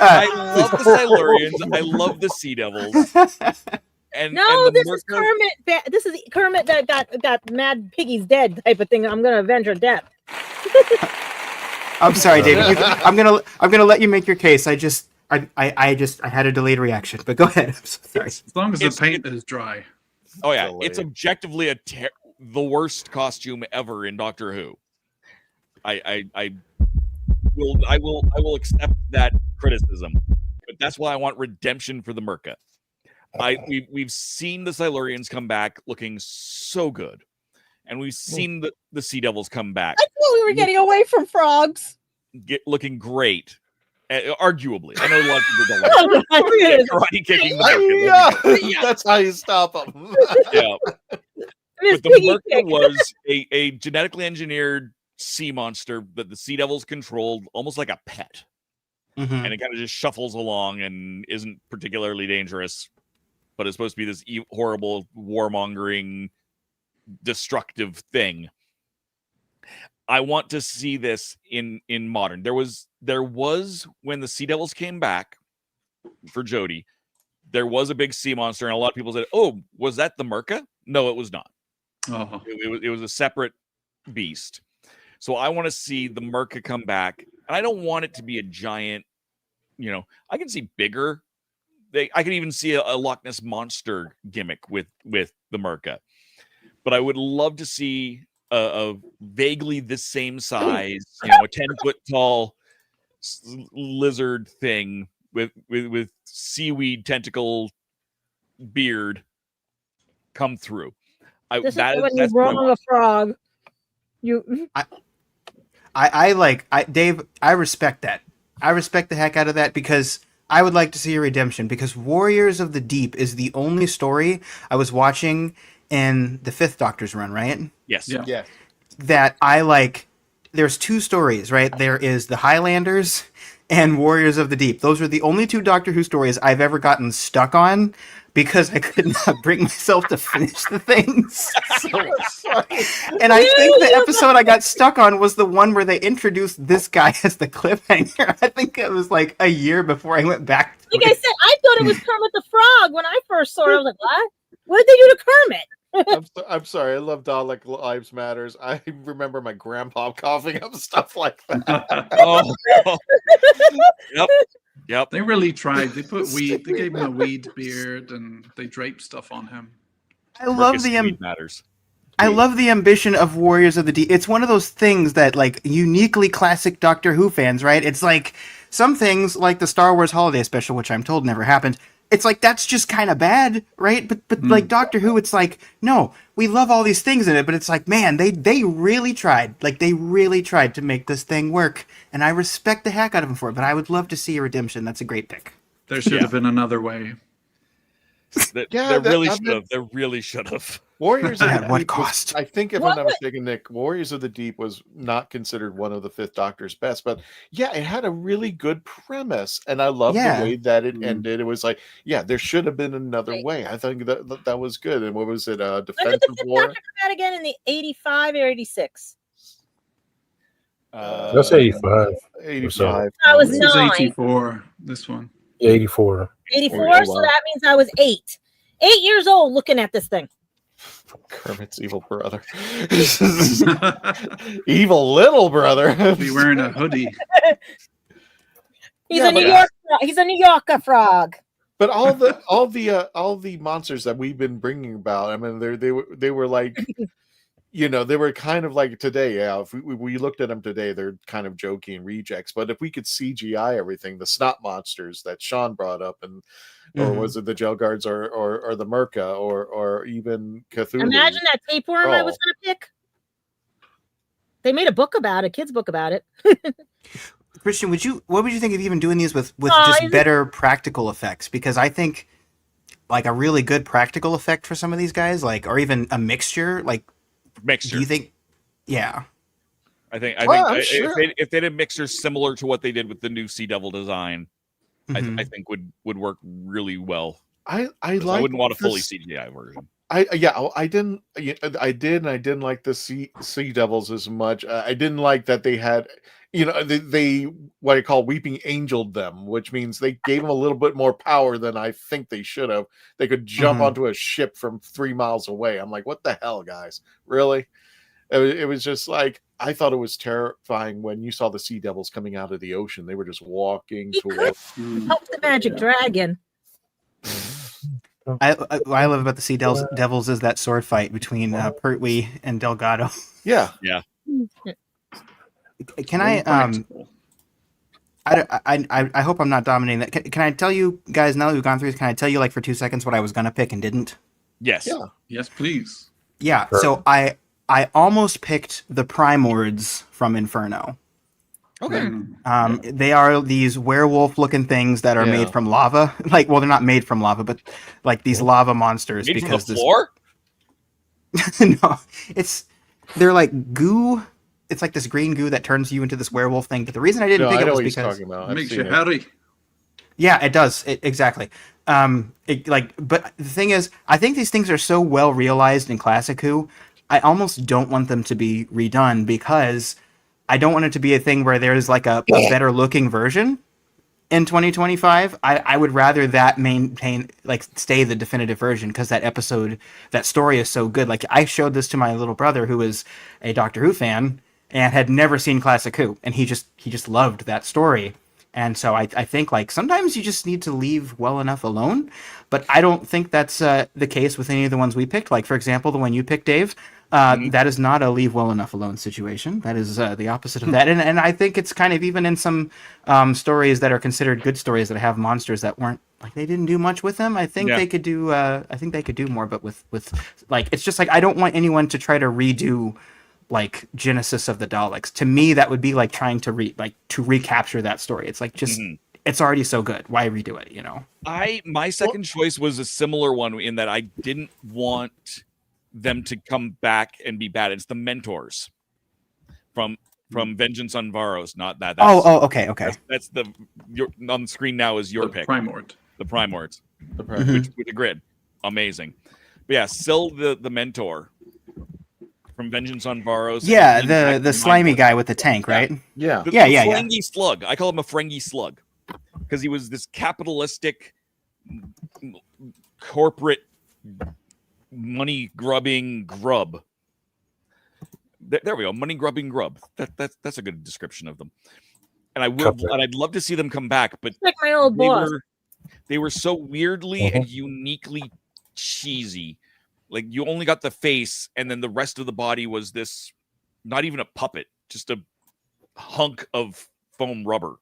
I love the Silurians. I love the Sea Devils. This is Kermit. This is Kermit that got Mad Piggy's dead type of thing. I'm gonna avenge her death. I'm sorry, David. I'm gonna let you make your case. I had a delayed reaction, but go ahead. I'm so sorry. As long as the paint is dry. Oh yeah, it's objectively the worst costume ever in Doctor Who. I will accept that criticism, but that's why I want redemption for the Merca. We've seen the Silurians come back looking so good, and we've seen the Sea Devils come back. I thought we were getting away from frogs. looking great. Arguably, I know a lot of people don't like karate kicking the Merca. Yeah, that's how you stop them. Yeah, but the Merca was a genetically engineered sea monster that the Sea Devils controlled, almost like a pet, and it kind of just shuffles along and isn't particularly dangerous, but it's supposed to be this horrible warmongering, destructive thing. I want to see this in modern. There was when the Sea Devils came back for Jodie, there was a big sea monster, and a lot of people said, "Oh, was that the Merca?" No, it was not. Oh. It was a separate beast. So I want to see the Merca come back, and I don't want it to be a giant. I can see bigger. I can even see a Loch Ness monster gimmick with the Merca, but I would love to see a vaguely the same size, a 10-foot tall lizard thing with seaweed tentacle beard come through. This is when you wrong a frog. Dave, I respect that. I respect the heck out of that, because I would like to see a redemption, because Warriors of the Deep is the only story I was watching in the 5th Doctor's run, right? Yes. Yeah. That I like. There's 2 stories, right? There is the Highlanders and Warriors of the Deep. Those are the only 2 Doctor Who stories I've ever gotten stuck on, because I could not bring myself to finish the things. And I think the episode I got stuck on was the one where they introduced this guy as the cliffhanger. I think it was like a year before I went back to I said, I thought it was Kermit the Frog when I first saw it. I was like, what did they do to Kermit? I'm sorry. I love Dalek Lives Matters. I remember my grandpa coughing up stuff like that. Yep. They really tried. They put weed. They gave him a weed beard, and they draped stuff on him. I love the ambition of Warriors of the Deep. It's one of those things that, like, uniquely classic Doctor Who fans, right? It's like some things, like the Star Wars Holiday Special, which I'm told never happened. It's like, that's just kind of bad, right? But like Doctor Who, it's like, no, we love all these things in it, but it's like, man, they really tried. Like, they really tried to make this thing work, and I respect the heck out of them for it, but I would love to see a redemption. That's a great pick. There should have been another way. There really should have. Warriors of the At what Deep cost? I think, if I'm not mistaken, Nick, Warriors of the Deep was not considered one of the 5th Doctor's best, but yeah, it had a really good premise, and I love the way that it ended. It was like, yeah, there should have been another way. I think that was good. And what was it? Defensive When did the 5th War? Doctor come out again, in the 85 or 86? That's 85. 85. I was This 9. is 84. This one. 84. 84, so that means I was 8. 8 years old looking at this thing. Kermit's evil brother. Evil little brother. Be wearing a hoodie. He's a New Yorker frog. But all the monsters that we've been bringing about, I mean, they were like, they were kind of like today. Yeah, if we looked at them today, they're kind of jokey and rejects. But if we could CGI everything, the snot monsters that Sean brought up, and or was it the gel guards, or the Merca, or even Cthulhu? Imagine that tapeworm I was going to pick. They made a book about it, kids' book about it. Christian, what would you think of even doing these with just better practical effects? Because I think, like, a really good practical effect for some of these guys, like, or even a mixture. Do you think? Yeah. I think if they did mixtures similar to what they did with the new Sea Devil design, I think would work really well. I wouldn't want a fully CGI version. I didn't like the Sea Devils as much. I didn't like that they had, they what I call weeping angeled them, which means they gave them a little bit more power than I think they should have. They could jump onto a ship from 3 miles away. I'm like, what the hell, guys? Really? It was just like, I thought it was terrifying when you saw the Sea Devils coming out of the ocean. They were just walking towards. Help the magic dragon. What I love about the Sea Devils is that sword fight between Pertwee and Delgado. Yeah. Can I hope I'm not dominating that. Can I tell you guys, now that we've gone through this, can I tell you, like, for 2 seconds what I was gonna pick and didn't? Yes. Yeah. Yes, please. Yeah. Sure. So I almost picked the Primords from Inferno. Okay. They are these werewolf-looking things that are made from lava. Like, well, they're not made from lava, but like these lava monsters. Made because from the floor? No, they're like goo. It's like this green goo that turns you into this werewolf thing. But the reason I didn't pick it was because it makes you hairy. Yeah, it does. Exactly. But the thing is, I think these things are so well realized in Classic Who, I almost don't want them to be redone because I don't want it to be a thing where there's like a better looking version in 2025. I would rather that stay the definitive version because that story is so good. Like, I showed this to my little brother who is a Doctor Who fan and had never seen Classic Who, and he just loved that story. And so I think, like, sometimes you just need to leave well enough alone. But I don't think that's the case with any of the ones we picked. Like, for example, the one you picked, Dave, that is not a leave well enough alone situation. That is the opposite of that. And I think it's kind of even in some stories that are considered good stories that have monsters that weren't, like, they didn't do much with them. I think they could do more, but with like, it's just like, I don't want anyone to try to redo like Genesis of the Daleks. To me, that would be like trying to recapture that story. It's like, just it's already so good. Why redo it? You know. My second choice was a similar one in that I didn't want them to come back and be bad. It's the Mentors from Vengeance on Varos. Not that. Okay. That's on the screen now is your pick. Primord. The Primords. With the grid. Amazing. But yeah, Syl the Mentor. From Vengeance on Varos. Yeah, the slimy guy with the tank, right? Yeah. The Ferengi slug. I call him a Ferengi slug because he was this capitalistic, corporate, money-grubbing grub. There we go, money-grubbing grub. That's a good description of them. And I'd love to see them come back, but like my old boss. They were so weirdly and uniquely cheesy. Like, you only got the face, and then the rest of the body was this, not even a puppet, just a hunk of foam rubber.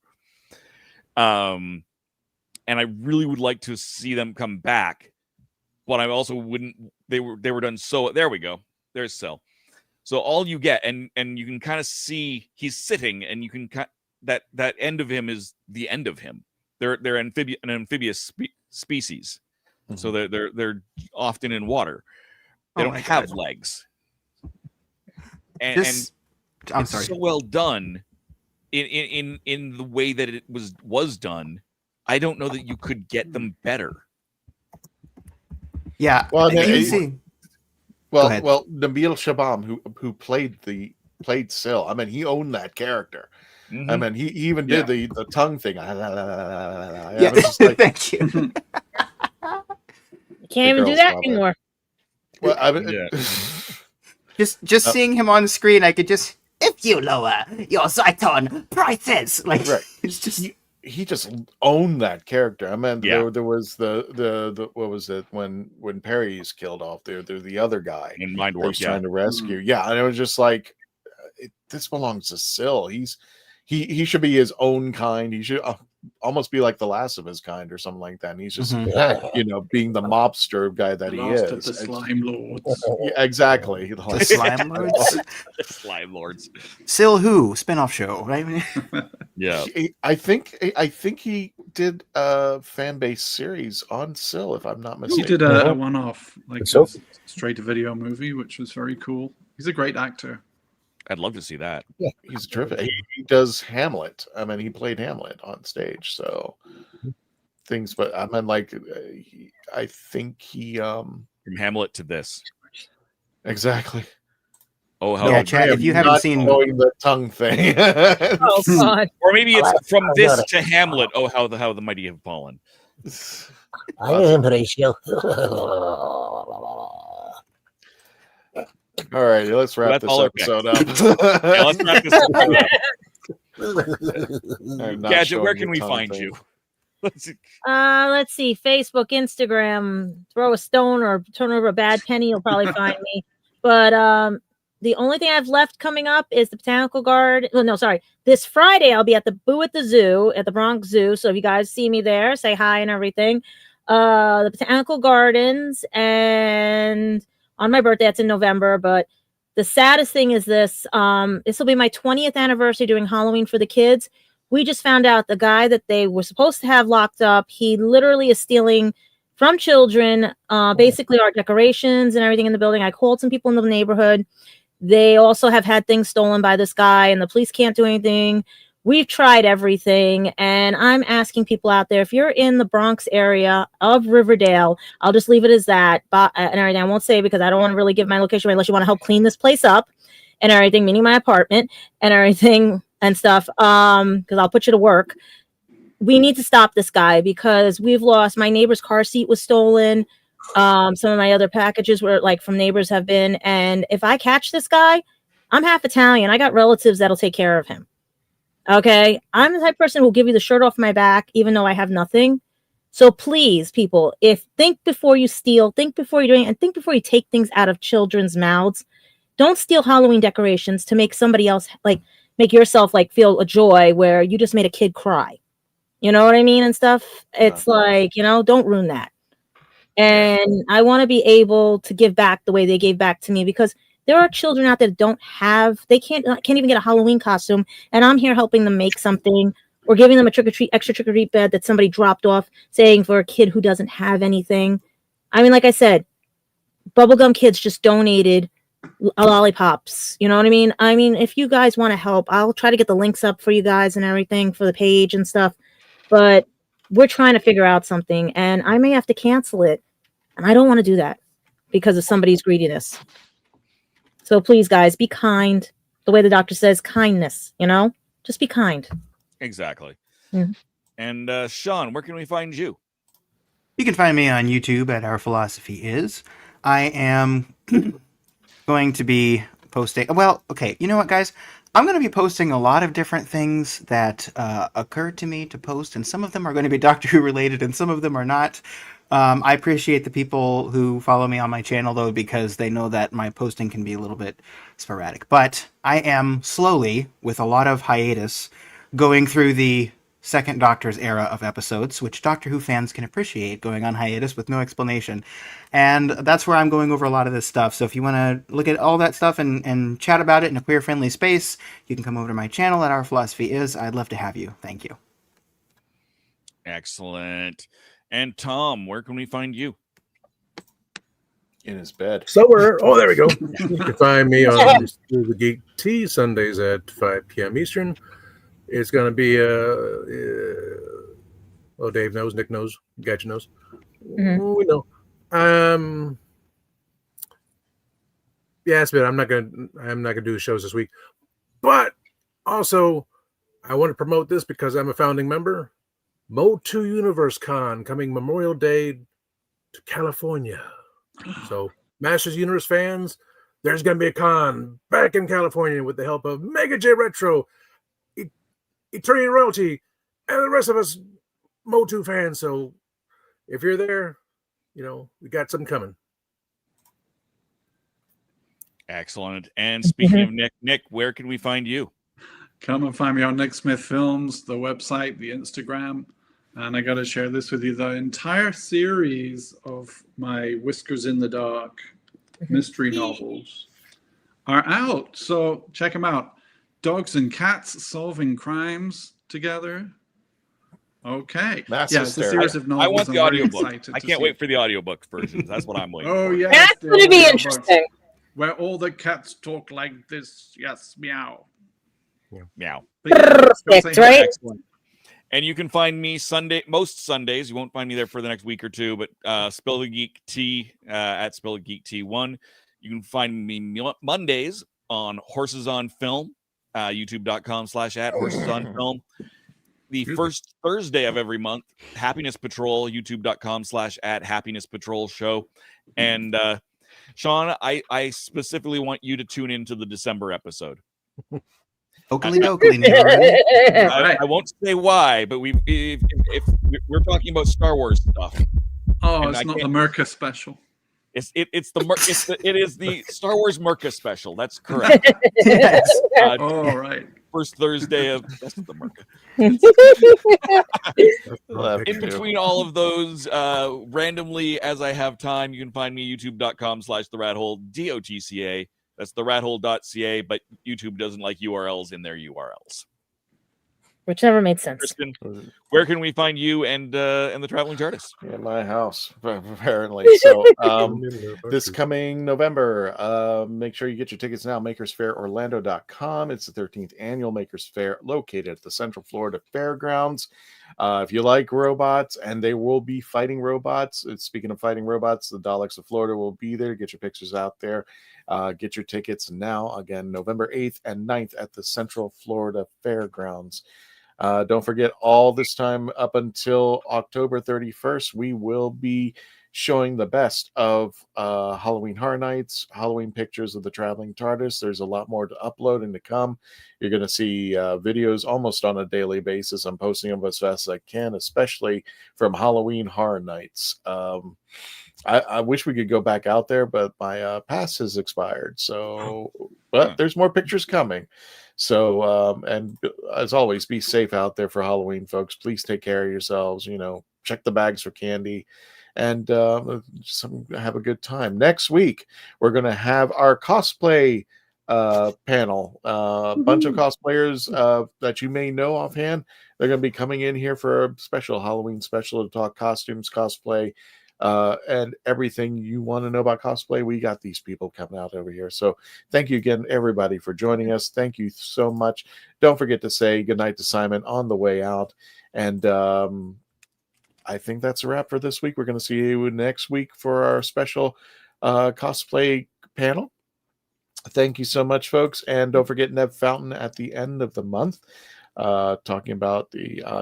And I really would like to see them come back, but I also wouldn't. They were done so. There we go. There's Syl. So all you get, and you can kind of see he's sitting, and you can that end of him is the end of him. They're an amphibious species. So they're often in water. They don't have legs. And I'm it's sorry. so well done in the way that it was done. I don't know that you could get them better. Yeah. Well, Nabil Shabam, who played Syl, I mean, he owned that character. Mm-hmm. I mean, he even did the tongue thing. Yeah, like, thank you. You can't even do that anymore. Well, I mean, just seeing him on the screen, I could just, if you lower your Zyton prices, like, right. It's just he just owned that character. I mean, Yeah. there was the what was it when Perry's killed off? There the other guy In Mind Warp, he's trying to rescue. Yeah, and it was just like, this belongs to Syl. He should be his own kind. He should almost be like the last of his kind or something like that. And he's just being the mobster guy that he Last is. of the Slime Lords. Yeah, exactly. the Slime Lords. The Slime Lords. Syl Who spinoff show, right? Yeah. I think he did a fan base series on Syl, if I'm not mistaken. He did a one-off, like a straight-to-video movie, which was very cool. He's a great actor. I'd love to see that. Yeah, he's terrific. He does Hamlet. I mean, he played Hamlet on stage, so things. But I mean, like, I think he From Hamlet to this. exactly. Oh, how Yeah, Chad, if you haven't seen the tongue thing, Oh God! or maybe it's from this to Hamlet. Oh, how the mighty have fallen. I am Horatio. All right, let's wrap this episode up. Yeah, let's wrap this episode up. I'm not Gadget, showing where the can we tongue find thing. you? Let's see, Facebook, Instagram. Throw a stone or turn over a bad penny, you'll probably find me. But the only thing I've left coming up is the Botanical Garden. Well, no, sorry. This Friday, I'll be at the Boo at the Zoo at the Bronx Zoo. So if you guys see me there, say hi and everything. The Botanical Gardens, and on my birthday, that's in November. But The saddest thing is this. This will be my 20th anniversary doing Halloween for the kids. We just found out the guy that they were supposed to have locked up, he literally is stealing from children, basically our decorations and everything in the building. I called some people in the neighborhood. They also have had things stolen by this guy, and the police can't do anything. We've tried everything, and I'm asking people out there, if you're in the Bronx area of Riverdale, I'll just leave it as that. But and everything, I won't say because I don't want to really give my location away unless you want to help clean this place up and everything, meaning my apartment and everything and stuff. Because I'll put you to work. We need to stop this guy because we've lost. My neighbor's car seat was stolen. Some of my other packages were like from neighbors have been. And if I catch this guy, I'm half Italian. I got relatives that'll take care of him. Okay, I'm the type of person who will give you the shirt off my back, even though I have nothing. So please, people, think before you steal, think before you're doing, and think before you take things out of children's mouths. Don't steal Halloween decorations to make somebody else make yourself feel a joy where you just made a kid cry. You know what I mean and stuff. It's don't ruin that. And I want to be able to give back the way they gave back to me because there are children out there that they can't even get a Halloween costume, and I'm here helping them make something or giving them a extra trick or treat bed that somebody dropped off, saying for a kid who doesn't have anything. I mean, like I said, Bubblegum Kids just donated lollipops. You know what I mean? I mean, if you guys want to help, I'll try to get the links up for you guys and everything for the page and stuff. But we're trying to figure out something, and I may have to cancel it, and I don't want to do that because of somebody's greediness. So please, guys, be kind. The way the doctor says, kindness, just be kind. Exactly. Mm-hmm. And Sean, where can we find you? You can find me on YouTube at Our Philosophy Is. I am going to be posting... Well, okay, you know what, guys? I'm going to be posting a lot of different things that occurred to me to post, and some of them are going to be Doctor Who related, and some of them are not. I appreciate the people who follow me on my channel, though, because they know that my posting can be a little bit sporadic. But I am slowly, with a lot of hiatus, going through the second Doctor's era of episodes, which Doctor Who fans can appreciate, going on hiatus with no explanation. And that's where I'm going over a lot of this stuff. So if you want to look at all that stuff and chat about it in a queer-friendly space, you can come over to my channel at Our Philosophy Is. I'd love to have you. Thank you. Excellent. And Tom, where can we find you? In his bed. Somewhere. Oh, there we go. You can find me on the Geek Tea Sundays at 5 p.m. Eastern. It's going to be, Dave knows, Nick knows, Gadget knows. Mm-hmm. We know. Yeah, it's been. I'm not gonna do the shows this week, but also I want to promote this because I'm a founding member. WHOoniverse Con coming Memorial Day to California. So Masters Universe fans, there's gonna be a con back in California with the help of Mega J Retro, Eternity Royalty, and the rest of us Mo2 fans. So if you're there, we got something coming. Excellent. And speaking of Nick, where can we find you? Come and find me on Nick Smith Films, the website, the Instagram. And I got to share this with you. The entire series of my Whiskers in the Dark mystery novels are out. So check them out. Dogs and cats solving crimes together. Okay. It's a series of novels. I want the audiobook. I can't wait for the audiobook versions. That's what I'm waiting for. Yeah. That's going to be interesting. Where all the cats talk like this. Yes, meow. Meow. Perfect, right? Excellent. And you can find me most Sundays. You won't find me there for the next week or two, but Spill the Geek T at Spill the Geek T1. You can find me Mondays on Horses on Film, youtube.com/@horsesonfilm. The first Thursday of every month, Happiness Patrol, youtube.com/@Happiness Patrol Show. And Sean, I specifically want you to tune into the December episode. Oakley I won't say why, but if we're talking about Star Wars stuff. Oh, it's not the Merca special. It is the Star Wars Merca special. That's correct. Yes. Right. First Thursday of that's the Merca. In between all of those, randomly as I have time, you can find me youtube.com/theradhole, DOTCA, That's the rathole.ca, but YouTube doesn't like URLs in their URLs. Which never made sense. Kristen, where can we find you and the Traveling TARDIS? In my house, apparently. So this coming November, make sure you get your tickets now. MakersFairOrlando.com. It's the 13th annual Makers Fair located at the Central Florida Fairgrounds. If you like robots, and they will be fighting robots. Speaking of fighting robots, the Daleks of Florida will be there. Get your pictures out there. Get your tickets now. Again, November 8th and 9th at the Central Florida Fairgrounds. Don't forget, all this time up until October 31st, we will be showing the best of Halloween Horror Nights, Halloween pictures of the Traveling TARDIS. There's a lot more to upload and to come. You're going to see videos almost on a daily basis. I'm posting them as fast as I can, especially from Halloween Horror Nights. I wish we could go back out there, but my pass has expired. So, but there's more pictures coming. So, and as always, be safe out there for Halloween, folks. Please take care of yourselves. Check the bags for candy, and just have a good time. Next week, we're going to have our cosplay panel. A bunch of cosplayers that you may know offhand. They're going to be coming in here for a special Halloween special to talk costumes, cosplay, and everything you want to know about cosplay. We got these people coming out over here. So thank you again, everybody, for joining us. Thank you so much. Don't forget to say goodnight to Simon on the way out. And I think that's a wrap for this week. We're going to see you next week for our special cosplay panel. Thank you so much, folks. And don't forget Nev Fountain at the end of the month, talking about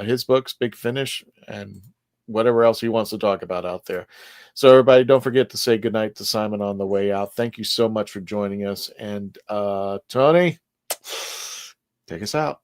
his books, Big Finish, and whatever else he wants to talk about out there. So everybody, don't forget to say goodnight to Simon on the way out. Thank you so much for joining us. And Tony, take us out.